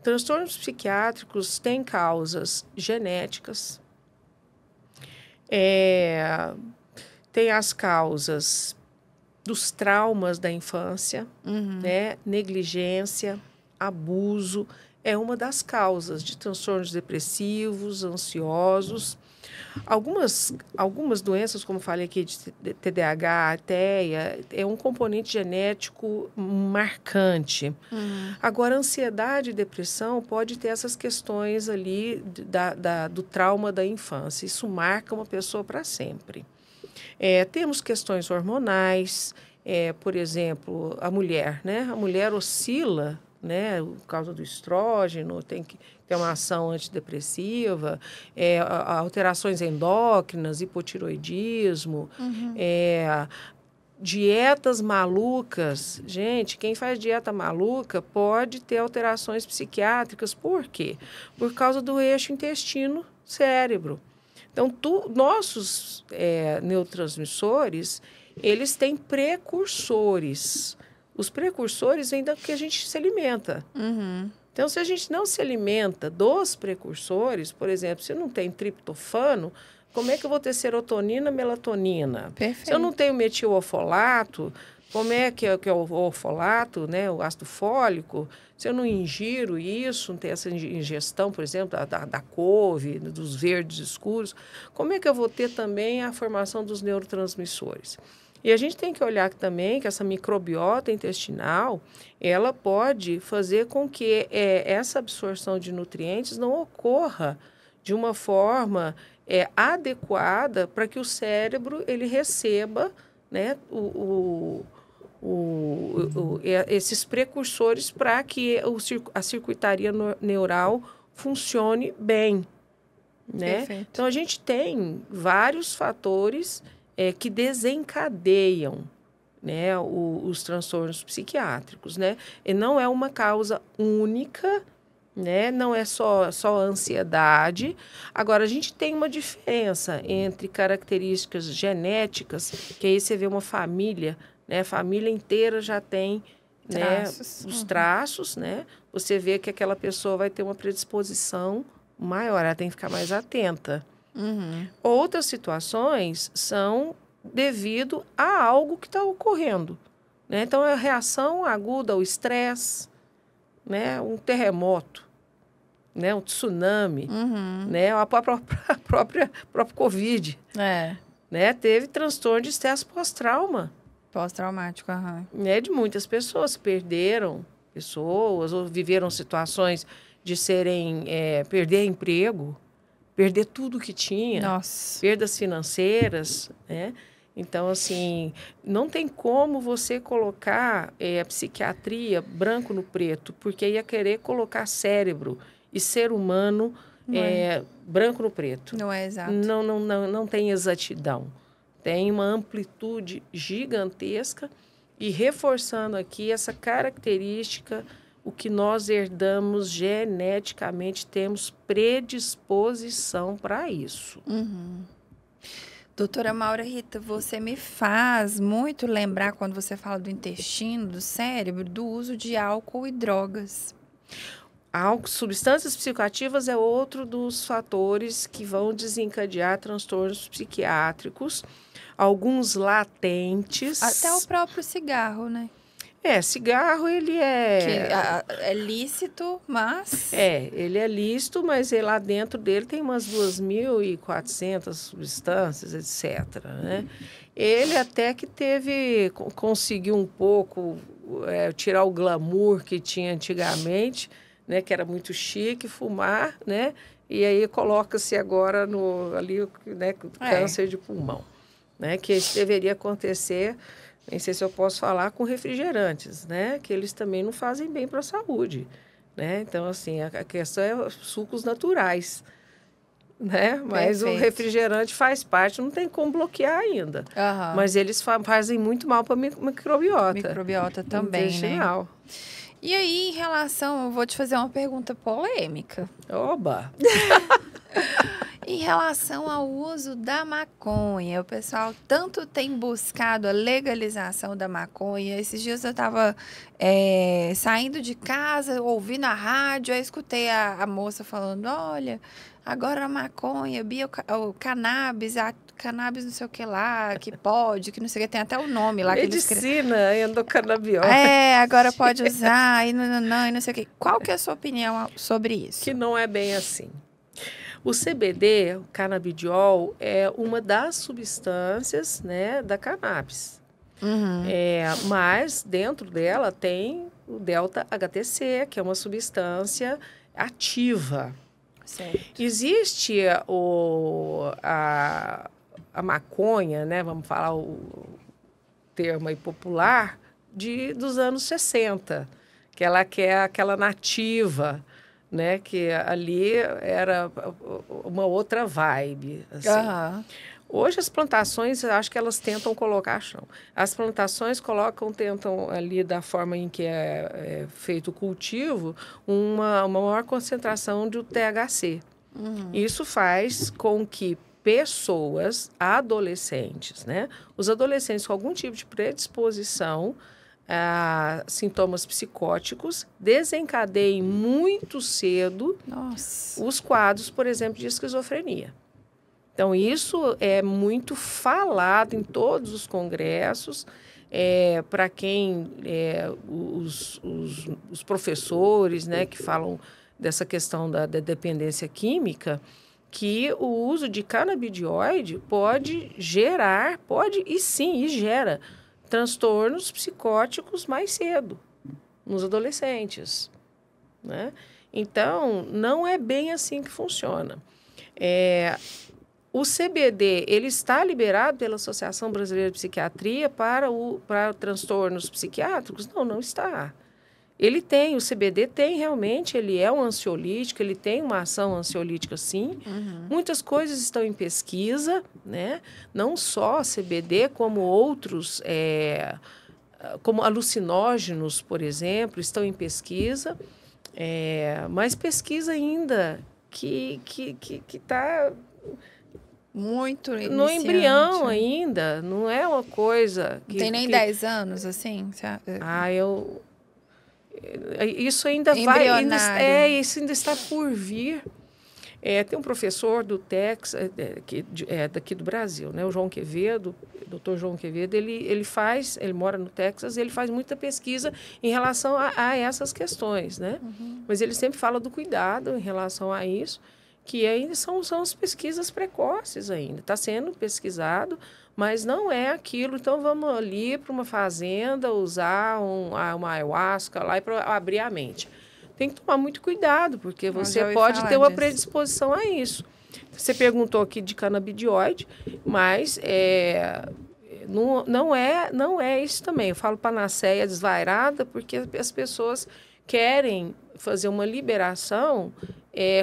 Transtornos psiquiátricos têm causas genéticas, tem as causas dos traumas da infância, né? Negligência, abuso, é uma das causas de transtornos depressivos, ansiosos. Algumas doenças, como falei aqui, de TDAH, TEA, é um componente genético marcante. Agora, ansiedade e depressão pode ter essas questões ali do trauma da infância. Isso marca uma pessoa para sempre. Temos questões hormonais, por exemplo, a mulher, né? A mulher oscila, né, por causa do estrógeno, tem que ter uma ação antidepressiva, alterações endócrinas, hipotiroidismo, dietas malucas. Gente, quem faz dieta maluca pode ter alterações psiquiátricas. Por quê? Por causa do eixo intestino-cérebro. Então, nossos neurotransmissores, eles têm precursores. Os precursores vêm do que a gente se alimenta. Então, se a gente não se alimenta dos precursores, por exemplo, se eu não tenho triptofano, como é que eu vou ter serotonina, melatonina? Perfeito. Se eu não tenho metilofolato, como é que é o folato, né, o ácido fólico? Se eu não ingiro isso, não tenho essa ingestão, por exemplo, da couve, dos verdes escuros, como é que eu vou ter também a formação dos neurotransmissores? E a gente tem que olhar também que essa microbiota intestinal, ela pode fazer com que essa absorção de nutrientes não ocorra de uma forma adequada para que o cérebro ele receba, né, esses precursores para que a circuitaria neural funcione bem. Né? Perfeito. Então, a gente tem vários fatores que desencadeiam, né, os transtornos psiquiátricos, né? E não é uma causa única, né? Não é só ansiedade. Agora, a gente tem uma diferença entre características genéticas, que aí você vê uma família, né? A família inteira já tem, né, os traços, né? Você vê que aquela pessoa vai ter uma predisposição maior, ela tem que ficar mais atenta. Outras situações são devido a algo que está ocorrendo. Né? Então, é a reação aguda ao estresse, né? Um terremoto, né? Um tsunami, né? A própria Covid. Né? Teve transtorno de estresse pós-trauma. Pós-traumático, né? De muitas pessoas, perderam pessoas ou viveram situações de perder emprego, perder tudo que tinha, Nossa. Perdas financeiras, né? Então, assim, não tem como você colocar a psiquiatria branco no preto, porque ia querer colocar cérebro e ser humano branco no preto. Não é exato. Não tem exatidão. Tem uma amplitude gigantesca e reforçando aqui essa característica, o que nós herdamos geneticamente, temos predisposição para isso. Doutora Maura Rita, você me faz muito lembrar, quando você fala do intestino, do cérebro, do uso de álcool e drogas. Substâncias psicoativas é outro dos fatores que vão desencadear transtornos psiquiátricos, alguns latentes. Até o próprio cigarro, né? Cigarro, ele é lícito, mas... ele é lícito, mas lá dentro dele tem umas 2.400 substâncias, etc., né? Ele até que conseguiu um pouco tirar o glamour que tinha antigamente, né? Que era muito chique fumar, né? E aí coloca-se agora ali, né, câncer de pulmão, né? Que isso deveria acontecer... Nem sei se eu posso falar com refrigerantes, né? Que eles também não fazem bem para a saúde, né? Então, assim, a questão é sucos naturais, né? Mas o refrigerante faz parte, não tem como bloquear ainda. Mas eles fazem muito mal para a microbiota. Microbiota também, intestinal, né? E aí, em relação... Eu vou te fazer uma pergunta polêmica. Oba! Em relação ao uso da maconha, o pessoal tanto tem buscado a legalização da maconha. Esses dias eu estava saindo de casa, ouvindo a rádio, aí escutei a moça falando, olha, agora a maconha, o cannabis, cannabis não sei o que lá, que pode, que não sei o que, tem até o nome lá. Medicina endocanabiótica. Agora pode usar, e não sei o que. Qual que é a sua opinião sobre isso? Que não é bem assim. O CBD, o canabidiol, é uma das substâncias, né, da cannabis. Mas dentro dela tem o delta-HTC, que é uma substância ativa. Certo. Existe a maconha, né, vamos falar o termo aí popular, dos anos 60, que ela quer aquela nativa, né, que ali era uma outra vibe. Assim. Hoje as plantações, acho que elas tentam colocar chão. As plantações tentam ali da forma em que é feito o cultivo, uma maior concentração de THC. Isso faz com que pessoas, adolescentes, né, os adolescentes com algum tipo de predisposição a sintomas psicóticos, desencadeiem muito cedo os quadros, por exemplo, de esquizofrenia. Então, isso é muito falado em todos os congressos, para quem os professores, né, que falam dessa questão da dependência química, que o uso de canabidioide pode gerar, e gera, transtornos psicóticos mais cedo, nos adolescentes, né? Então, não é bem assim que funciona. O CBD, ele está liberado pela Associação Brasileira de Psiquiatria para transtornos psiquiátricos? Não está. O CBD tem realmente, ele é um ansiolítico, ele tem uma ação ansiolítica, sim. Muitas coisas estão em pesquisa, né? Não só CBD, como outros, como alucinógenos, por exemplo, estão em pesquisa, mas pesquisa ainda que está muito iniciante. No embrião ainda, não é uma coisa... Não tem nem 10 anos, assim? Isso ainda isso ainda está por vir. Tem um professor do Texas, daqui do Brasil, né, o João Quevedo, Dr. João Quevedo, ele mora no Texas, ele faz muita pesquisa em relação a essas questões, né? Mas ele sempre fala do cuidado em relação a isso, que ainda são as pesquisas precoces ainda. Está sendo pesquisado, mas não é aquilo. Então, vamos ali para uma fazenda, usar uma ayahuasca lá para abrir a mente. Tem que tomar muito cuidado, porque você pode ter uma predisposição a isso. Você perguntou aqui de canabidioide, mas não é isso também. Eu falo panaceia desvairada, porque as pessoas querem fazer uma liberação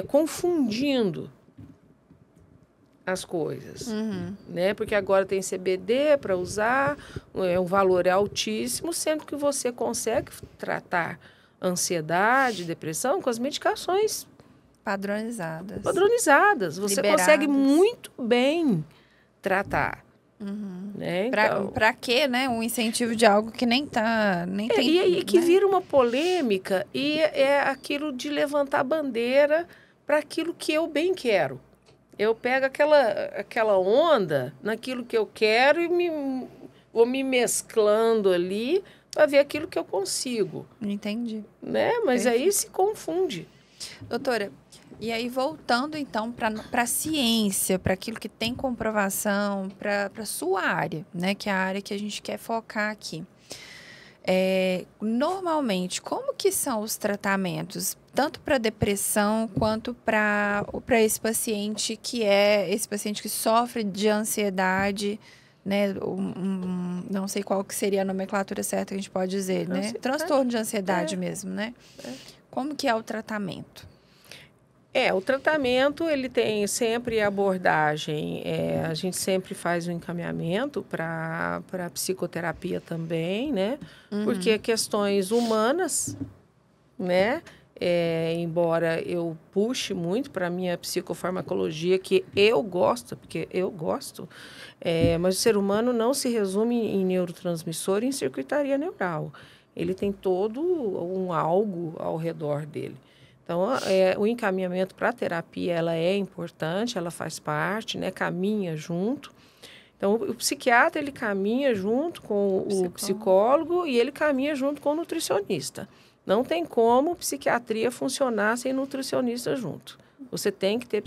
confundindo as coisas, né? Porque agora tem CBD para usar, o valor é altíssimo, sendo que você consegue tratar ansiedade, depressão com as medicações padronizadas. Você consegue muito bem tratar. Né? Para quê, né? Um incentivo de algo que nem tem. E que vira uma polêmica e é aquilo de levantar a bandeira para aquilo que eu bem quero. Eu pego aquela onda naquilo que eu quero e vou me mesclando ali para ver aquilo que eu consigo. Entendi. Né? Mas Perfeito. aí se confunde. Doutora, e aí voltando então para a ciência, para aquilo que tem comprovação, para a sua área, né? Que é a área que a gente quer focar aqui. Normalmente, como que são os tratamentos, tanto para depressão quanto para esse paciente que sofre de ansiedade, né? Não sei qual que seria a nomenclatura certa que a gente pode dizer, né? Transtorno de ansiedade mesmo, né? Como que é o tratamento? O tratamento, ele tem sempre a abordagem, a gente sempre faz um encaminhamento para psicoterapia também, né? Porque questões humanas, né? Embora eu puxe muito para a minha psicofarmacologia, que eu gosto, porque eu gosto, mas o ser humano não se resume em neurotransmissor e em circuitaria neural. Ele tem todo um algo ao redor dele. Então, o encaminhamento para a terapia, ela é importante, ela faz parte, né? Caminha junto. Então, o psiquiatra, ele caminha junto com o psicólogo e ele caminha junto com o nutricionista. Não tem como psiquiatria funcionar sem nutricionista junto. Você tem que ter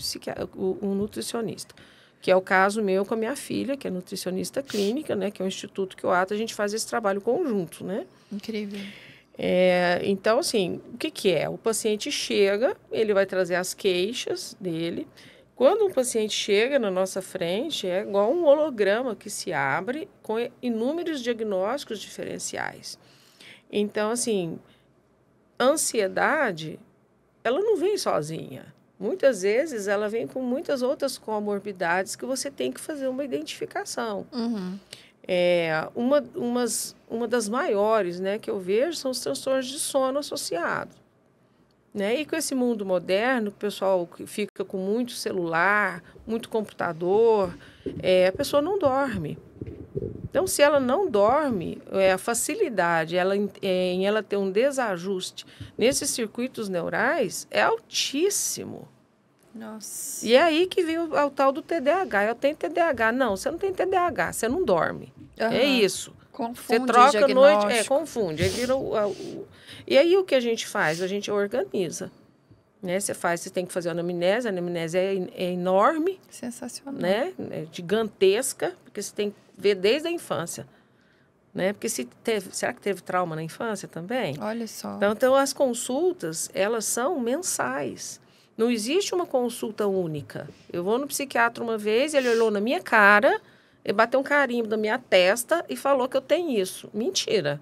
um nutricionista. Que é o caso meu com a minha filha, que é nutricionista clínica, né? Que é um instituto que eu ato, a gente faz esse trabalho conjunto, né? Incrível. Então, assim, o que é? O paciente chega, ele vai trazer as queixas dele. Quando um paciente chega na nossa frente, é igual um holograma que se abre com inúmeros diagnósticos diferenciais. Então, assim, ansiedade, ela não vem sozinha. Muitas vezes, ela vem com muitas outras comorbidades que você tem que fazer uma identificação. Uma das maiores, né, que eu vejo são os transtornos de sono associados. Né? E com esse mundo moderno, o pessoal fica com muito celular, muito computador, a pessoa não dorme. Então, se ela não dorme, a facilidade em ela ter um desajuste nesses circuitos neurais é altíssimo. Nossa. E é aí que vem o tal do TDAH. Eu tenho TDAH. Não, você não tem TDAH, você não dorme. É isso. Confunde você troca a noite, confunde. Aí vira E aí o que a gente faz? A gente organiza. Né? Você tem que fazer a anamnese é enorme. Sensacional. Né? É gigantesca, porque você tem que ver desde a infância. Né? Porque será que teve trauma na infância também? Olha só. Então as consultas, elas são mensais. Não existe uma consulta única. Eu vou no psiquiatra uma vez, ele olhou na minha cara, ele bateu um carimbo na minha testa e falou que eu tenho isso. Mentira.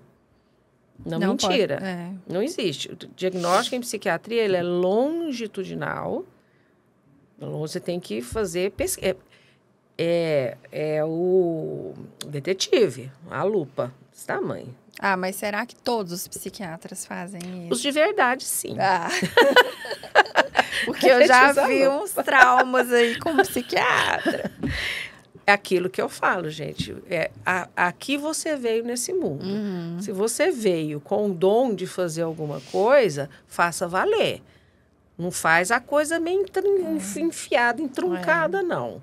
Não mentira. Não existe. O diagnóstico em psiquiatria, ele é longitudinal. Você tem que fazer pesquisa. É o detetive, a lupa, desse tamanho. Mas será que todos os psiquiatras fazem isso? Os de verdade, sim. Porque eu já vi uns traumas aí com psiquiatra. É aquilo que eu falo, gente. Aqui você veio nesse mundo. Se você veio com o dom de fazer alguma coisa, faça valer. Não faz a coisa meio enfiada, entruncada, não.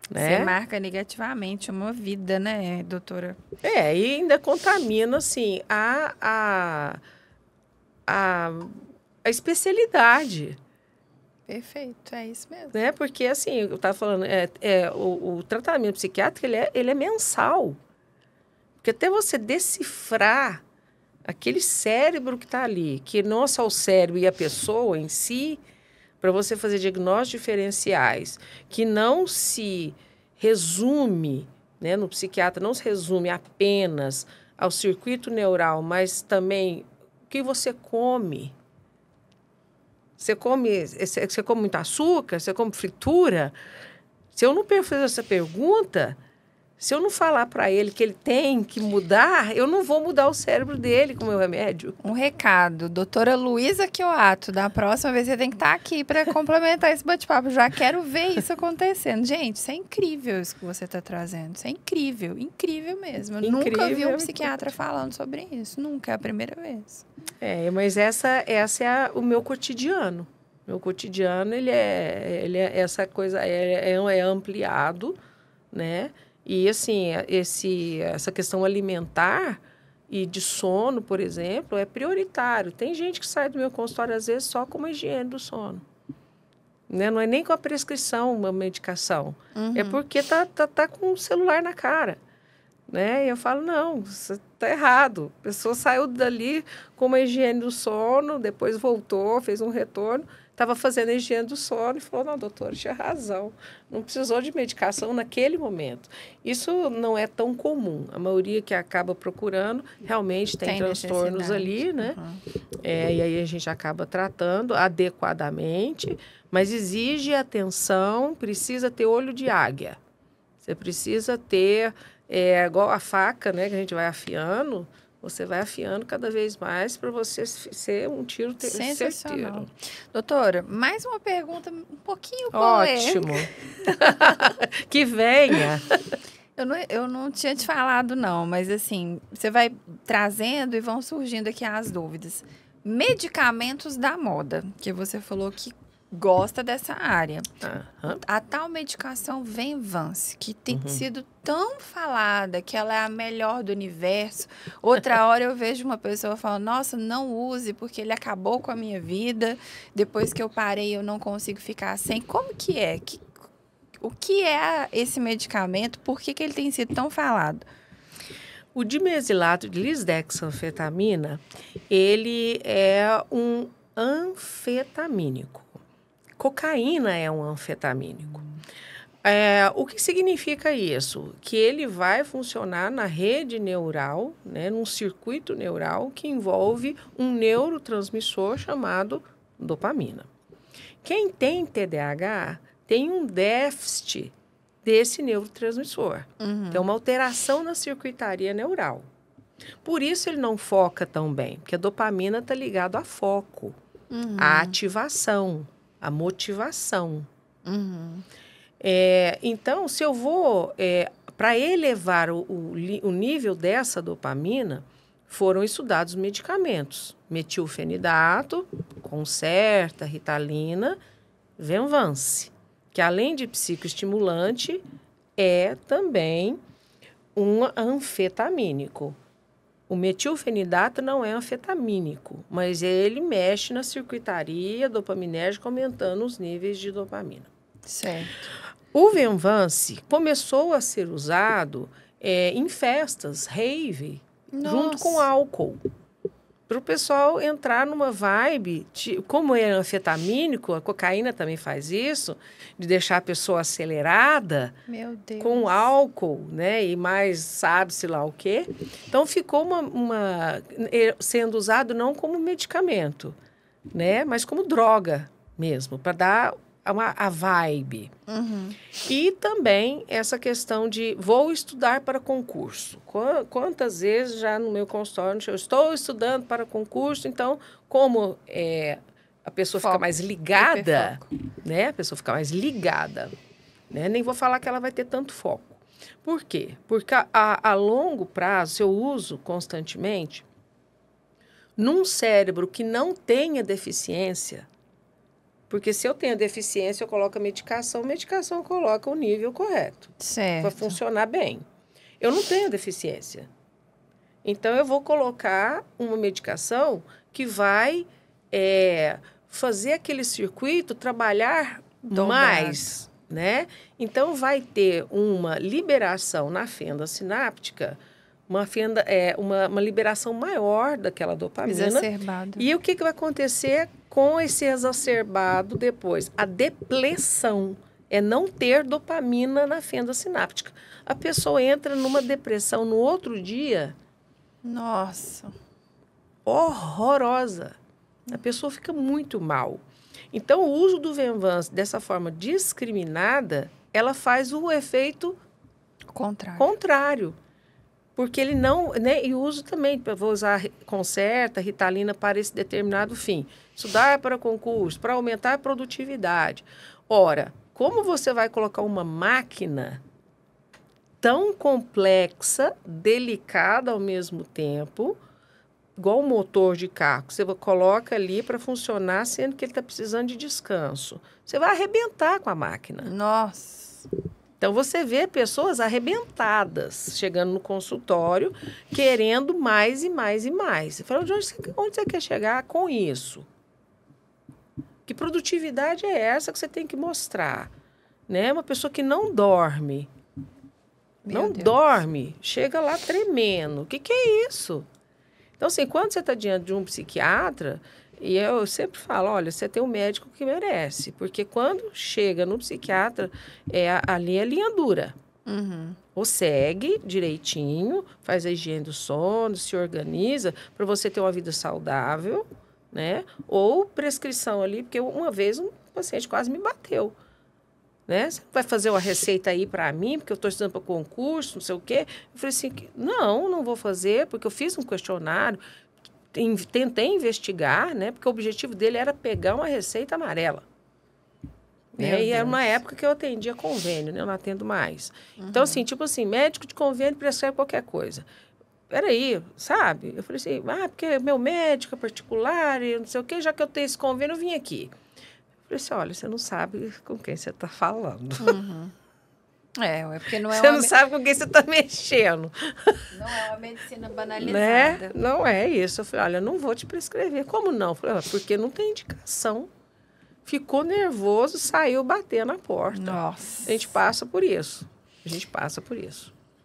Né? Você marca negativamente uma vida, né, doutora? E ainda contamina, assim, a especialidade. Perfeito, é isso mesmo. Né? Porque, assim, eu estava falando, o tratamento psiquiátrico, ele é mensal. Porque até você decifrar aquele cérebro que está ali, que não é só o cérebro e a pessoa em si, para você fazer diagnósticos diferenciais, que não se resume, né, no psiquiatra, não se resume apenas ao circuito neural, mas também o que você come. Você come muito açúcar? Você come fritura? Se eu não fazer essa pergunta, se eu não falar para ele que ele tem que mudar, eu não vou mudar o cérebro dele com o meu remédio. Um recado, doutora Luísa Chioato, da próxima vez você tem que estar aqui para complementar esse bate-papo. Já quero ver isso acontecendo. Gente, isso é incrível isso que você está trazendo. Isso é incrível, incrível mesmo. Eu nunca vi um psiquiatra falando sobre isso. Nunca, é a primeira vez. Mas essa é o meu cotidiano. Meu cotidiano, ele é essa coisa, é ampliado, né? E, assim, essa questão alimentar, e de sono, por exemplo, é prioritário. Tem gente que sai do meu consultório, às vezes, só com uma higiene do sono. Né? Não é nem com a prescrição, uma medicação. É porque tá com o celular na cara. Né? E eu falo, não, você está errado. A pessoa saiu dali com uma higiene do sono, depois voltou, fez um retorno, estava fazendo a higiene do sono e falou, não, doutora, tinha razão. Não precisou de medicação naquele momento. Isso não é tão comum. A maioria que acaba procurando realmente tem transtornos ali, né? E aí a gente acaba tratando adequadamente, mas exige atenção, precisa ter olho de águia. Você precisa ter... igual a faca, né, que a gente vai afiando, você vai afiando cada vez mais para você ser um tiro certeiro. Doutora, mais uma pergunta um pouquinho polêmica. Ótimo. Que venha. Eu não tinha te falado, não, mas assim, você vai trazendo e vão surgindo aqui as dúvidas. Medicamentos da moda, que você falou que gosta dessa área. A tal medicação Venvance, que tem sido tão falada, que ela é a melhor do universo. Outra hora eu vejo uma pessoa falando, nossa, não use, porque ele acabou com a minha vida. Depois que eu parei, eu não consigo ficar sem. Como que é? O que é esse medicamento? Por que ele tem sido tão falado? O dimesilato de lisdexanfetamina, ele é um anfetamínico. Cocaína é um anfetamínico. O que significa isso? Que ele vai funcionar na rede neural, né, num circuito neural que envolve um neurotransmissor chamado dopamina. Quem tem TDAH tem um déficit desse neurotransmissor. Tem uma alteração na circuitaria neural. Por isso ele não foca tão bem, porque a dopamina está ligada a foco, a ativação, a motivação. Então, se eu vou... para elevar o nível dessa dopamina, foram estudados medicamentos. Metilfenidato, Concerta, Ritalina, Venvance, que além de psicoestimulante, é também um anfetamínico. O metilfenidato não é anfetamínico, mas ele mexe na circuitaria dopaminérgica, aumentando os níveis de dopamina. Certo. O Venvance começou a ser usado em festas, rave, junto com álcool. Para o pessoal entrar numa vibe, como é anfetamínico, a cocaína também faz isso, de deixar a pessoa acelerada. Meu Deus. Com álcool, né? E mais sabe-se lá o quê. Então, ficou sendo usado não como medicamento, né? Mas como droga mesmo, para dar a vibe. E também essa questão de vou estudar para concurso. Quantas vezes já no meu consultório eu estou estudando para concurso, então como a pessoa fica mais ligada, né? A pessoa fica mais ligada, né? Nem vou falar que ela vai ter tanto foco. Por quê? Porque a longo prazo, se eu uso constantemente, num cérebro que não tenha deficiência, porque se eu tenho deficiência, eu coloco a medicação coloca o nível correto. Certo. Para funcionar bem. Eu não tenho deficiência. Então, eu vou colocar uma medicação que vai fazer aquele circuito trabalhar mais, né? Então, vai ter uma liberação na fenda sináptica, uma liberação maior daquela dopamina. Exacerbado. E o que vai acontecer com esse exacerbado depois? A depleção é não ter dopamina na fenda sináptica. A pessoa entra numa depressão no outro dia. Nossa. Horrorosa. A pessoa fica muito mal. Então, o uso do Venvance dessa forma discriminada, ela faz o efeito contrário. Porque ele não... Né, e uso também, vou usar Concerta, Ritalina para esse determinado fim. Estudar para concurso, para aumentar a produtividade. Ora, como você vai colocar uma máquina tão complexa, delicada ao mesmo tempo, igual um motor de carro, que você coloca ali para funcionar, sendo que ele está precisando de descanso? Você vai arrebentar com a máquina. Nossa! Então, você vê pessoas arrebentadas chegando no consultório, querendo mais e mais e mais. Você fala, onde você quer chegar com isso? Que produtividade é essa que você tem que mostrar? Né? Uma pessoa que não dorme. Não dorme, chega lá tremendo. O que é isso? Então, assim, quando você está diante de um psiquiatra, e eu sempre falo, olha, você tem um médico que merece. Porque quando chega no psiquiatra, ali é linha dura. Ou segue direitinho, faz a higiene do sono, se organiza para você ter uma vida saudável, né? Ou prescrição ali, porque uma vez um paciente quase me bateu. Né? Você vai fazer uma receita aí para mim, porque eu estou estudando para concurso, não sei o quê. Eu falei assim, não vou fazer, porque eu fiz um questionário, tentei investigar, né? Porque o objetivo dele era pegar uma receita amarela. Né? E era uma época que eu atendia convênio, né? Eu não atendo mais. Então, assim, tipo assim, médico de convênio prescreve qualquer coisa. Peraí, sabe? Eu falei assim, porque meu médico é particular e não sei o quê, já que eu tenho esse convênio, eu vim aqui. Eu falei assim, olha, você não sabe com quem você está falando. Porque não é você não sabe com quem você está mexendo. Não é uma medicina banalizada. Né? Não é isso. Eu falei, olha, não vou te prescrever. Como não? Eu falei, porque não tem indicação. Ficou nervoso, saiu bater na porta. Nossa. A gente passa por isso.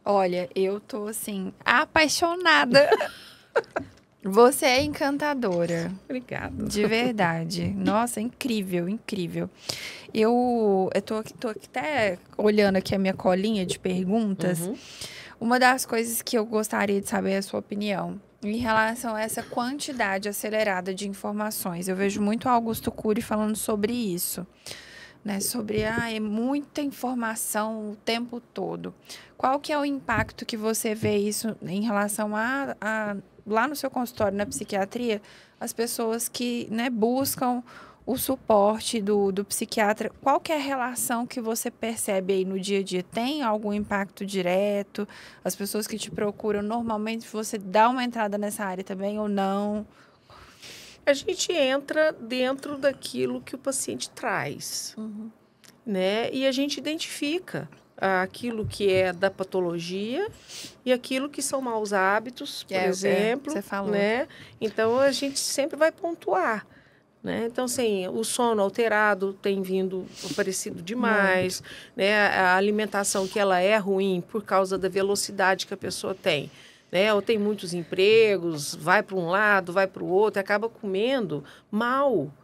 Olha, eu tô, assim, apaixonada. Você é encantadora. Obrigada. De verdade. Nossa, incrível, incrível. Eu tô aqui até olhando aqui a minha colinha de perguntas. Uma das coisas que eu gostaria de saber é a sua opinião em relação a essa quantidade acelerada de informações. Eu vejo muito Augusto Cury falando sobre isso. Né? Sobre, é muita informação o tempo todo. Qual que é o impacto que você vê isso em relação a lá no seu consultório, na psiquiatria, as pessoas que, né, buscam o suporte do psiquiatra? Qual que é a relação que você percebe aí no dia a dia? Tem algum impacto direto? As pessoas que te procuram, normalmente você dá uma entrada nessa área também ou não? A gente entra dentro daquilo que o paciente traz, né? E a gente identifica aquilo que é da patologia e aquilo que são maus hábitos, por exemplo. Você falou. Né? Então, a gente sempre vai pontuar. Né? Então, assim, o sono alterado tem vindo aparecido demais, né? A alimentação que ela é ruim por causa da velocidade que a pessoa tem. Né? Ou tem muitos empregos, vai para um lado, vai para o outro, acaba comendo mal.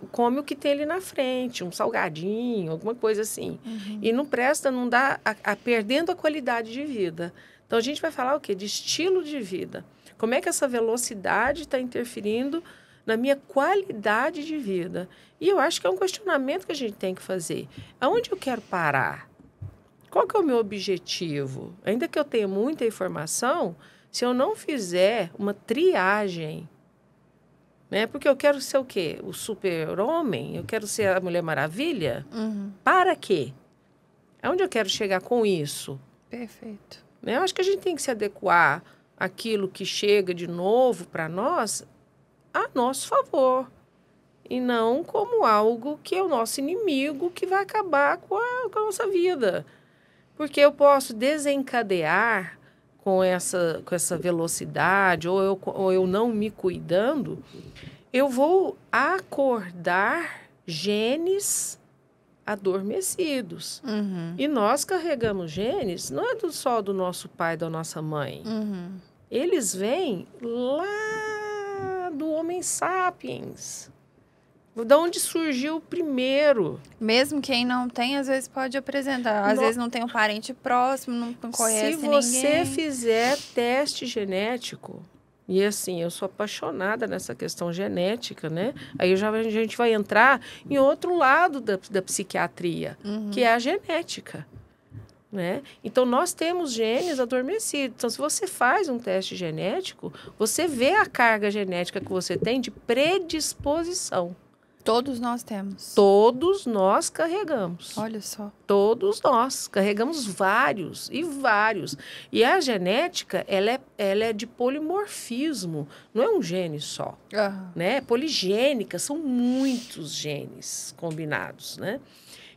Come o que tem ali na frente, um salgadinho, alguma coisa assim. E não presta, não dá, perdendo a qualidade de vida. Então, a gente vai falar o quê? De estilo de vida. Como é que essa velocidade está interferindo na minha qualidade de vida? E eu acho que é um questionamento que a gente tem que fazer. Aonde eu quero parar? Qual que é o meu objetivo? Ainda que eu tenha muita informação, se eu não fizer uma triagem, né? Porque eu quero ser o quê? O super-homem? Eu quero ser a Mulher Maravilha? Para quê? Aonde eu quero chegar com isso? Perfeito. Né? Eu acho que a gente tem que se adequar àquilo que chega de novo para nós a nosso favor. E não como algo que é o nosso inimigo, que vai acabar com a nossa vida. Porque eu posso desencadear com essa velocidade, ou eu não me cuidando, eu vou acordar genes adormecidos. E nós carregamos genes, não é só do nosso pai, da nossa mãe. Eles vêm lá do Homo sapiens. De onde surgiu o primeiro. Mesmo quem não tem, às vezes pode apresentar. Às vezes não tem um parente próximo, não conhece ninguém. Se você fizer teste genético, e assim, eu sou apaixonada nessa questão genética, né? Aí a gente vai entrar em outro lado da psiquiatria, que é a genética. Né? Então, nós temos genes adormecidos. Então, se você faz um teste genético, você vê a carga genética que você tem de predisposição. Todos nós temos. Todos nós carregamos. Olha só. Todos nós carregamos vários e vários. E a genética, ela é de polimorfismo. Não é um gene só. Né? É poligênica, são muitos genes combinados, né?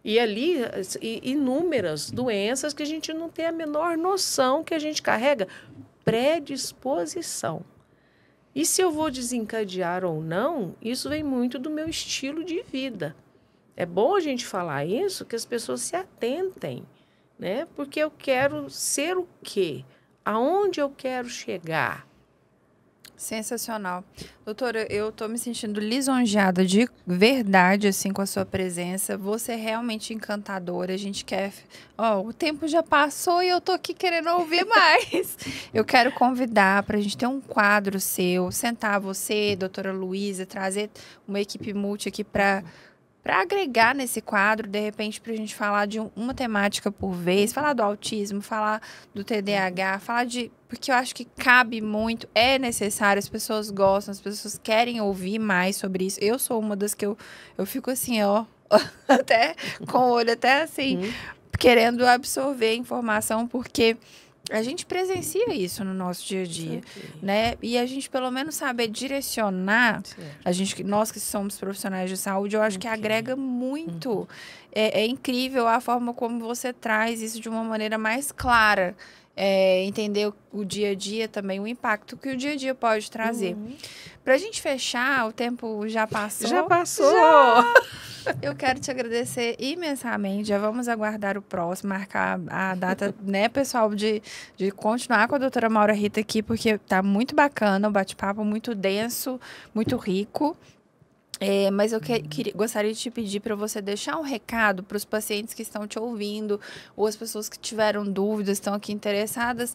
E ali, inúmeras doenças que a gente não tem a menor noção que a gente carrega. Predisposição. E se eu vou desencadear ou não, isso vem muito do meu estilo de vida. É bom a gente falar isso, que as pessoas se atentem, né? Porque eu quero ser o quê? Aonde eu quero chegar? Sensacional. Doutora, eu tô me sentindo lisonjeada de verdade, assim, com a sua presença. Você é realmente encantadora. A gente quer... Ó, o tempo já passou e eu tô aqui querendo ouvir mais. Eu quero convidar pra gente ter um quadro seu, sentar você, doutora Luísa, trazer uma equipe multi aqui para agregar nesse quadro, de repente, para a gente falar de uma temática por vez, falar do autismo, falar do TDAH, falar de... Porque eu acho que cabe muito, é necessário, as pessoas gostam, as pessoas querem ouvir mais sobre isso. Eu sou uma das que eu fico assim, ó, até com o olho até assim, querendo absorver a informação, porque... A gente presencia isso no nosso dia a dia, né? E a gente, pelo menos, saber direcionar, nós que somos profissionais de saúde, eu acho que agrega muito. É incrível a forma como você traz isso de uma maneira mais clara. Entender o dia a dia também, o impacto que o dia a dia pode trazer. Pra gente fechar, o tempo já passou. Já passou! Já! Eu quero te agradecer imensamente. Já vamos aguardar o próximo, marcar a data, né, pessoal, de continuar com a doutora Maura Rita aqui, porque tá muito bacana, o bate-papo muito denso, muito rico. Mas eu gostaria de te pedir para você deixar um recado para os pacientes que estão te ouvindo, ou as pessoas que tiveram dúvidas, estão aqui interessadas,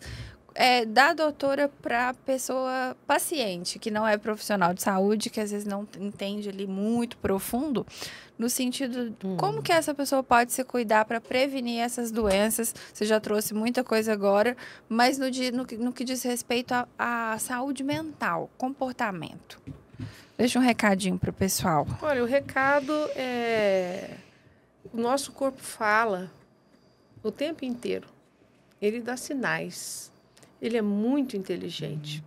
da doutora para a pessoa paciente, que não é profissional de saúde, que às vezes não entende ali muito profundo, no sentido de como que essa pessoa pode se cuidar para prevenir essas doenças. Você já trouxe muita coisa agora, mas no que diz respeito à saúde mental, comportamento. Deixa um recadinho para o pessoal. Olha, o recado é... O nosso corpo fala o tempo inteiro. Ele dá sinais. Ele é muito inteligente.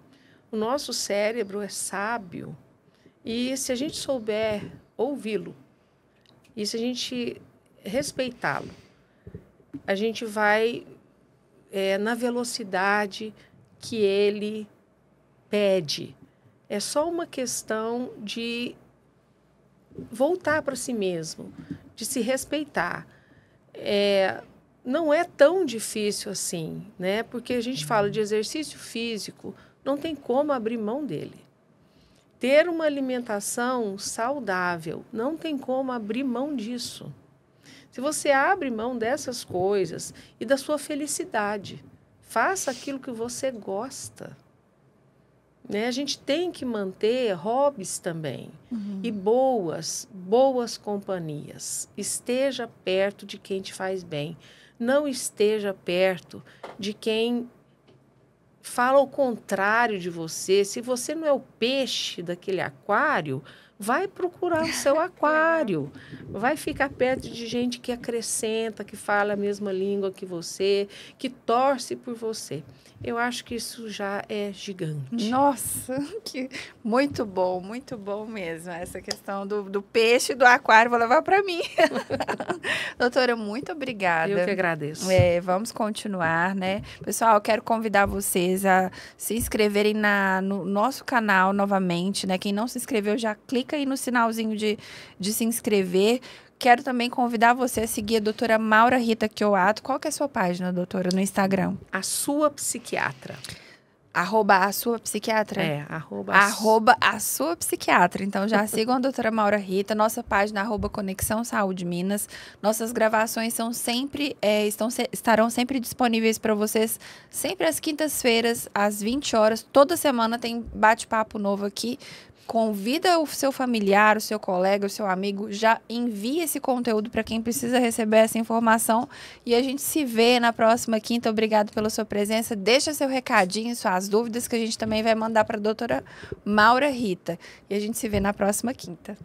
O nosso cérebro é sábio. E se a gente souber ouvi-lo, e se a gente respeitá-lo, a gente vai na velocidade que ele pede. É só uma questão de voltar para si mesmo, de se respeitar. Não é tão difícil assim, né? Porque a gente fala de exercício físico, não tem como abrir mão dele. Ter uma alimentação saudável, não tem como abrir mão disso. Se você abre mão dessas coisas e da sua felicidade, faça aquilo que você gosta. Né? A gente tem que manter hobbies também. E boas companhias. Esteja perto de quem te faz bem. Não esteja perto de quem fala o contrário de você. Se você não é o peixe daquele aquário, vai procurar o seu aquário. Vai ficar perto de gente que acrescenta, que fala a mesma língua que você, que torce por você. Eu acho que isso já é gigante. Nossa, muito bom mesmo. Essa questão do peixe e do aquário, vou levar para mim. Doutora, muito obrigada. Eu que agradeço. Vamos continuar, né? Pessoal, eu quero convidar vocês a se inscreverem no nosso canal novamente, né? Quem não se inscreveu, já clica aí no sinalzinho de se inscrever. Quero também convidar você a seguir a doutora Maura Rita Kioato. Qual que é a sua página, doutora, no Instagram? A Sua Psiquiatra. @a sua psiquiatra? @a sua psiquiatra. Então, já sigam a doutora Maura Rita, nossa página @Conexão Saúde Minas. Nossas gravações são sempre, estarão sempre disponíveis para vocês, sempre às quintas-feiras, às 20 horas. Toda semana tem bate-papo novo aqui. Convida o seu familiar, o seu colega, o seu amigo, já envie esse conteúdo para quem precisa receber essa informação e a gente se vê na próxima quinta. Obrigado pela sua presença. Deixa seu recadinho, suas dúvidas, que a gente também vai mandar para a doutora Maura Rita. E a gente se vê na próxima quinta.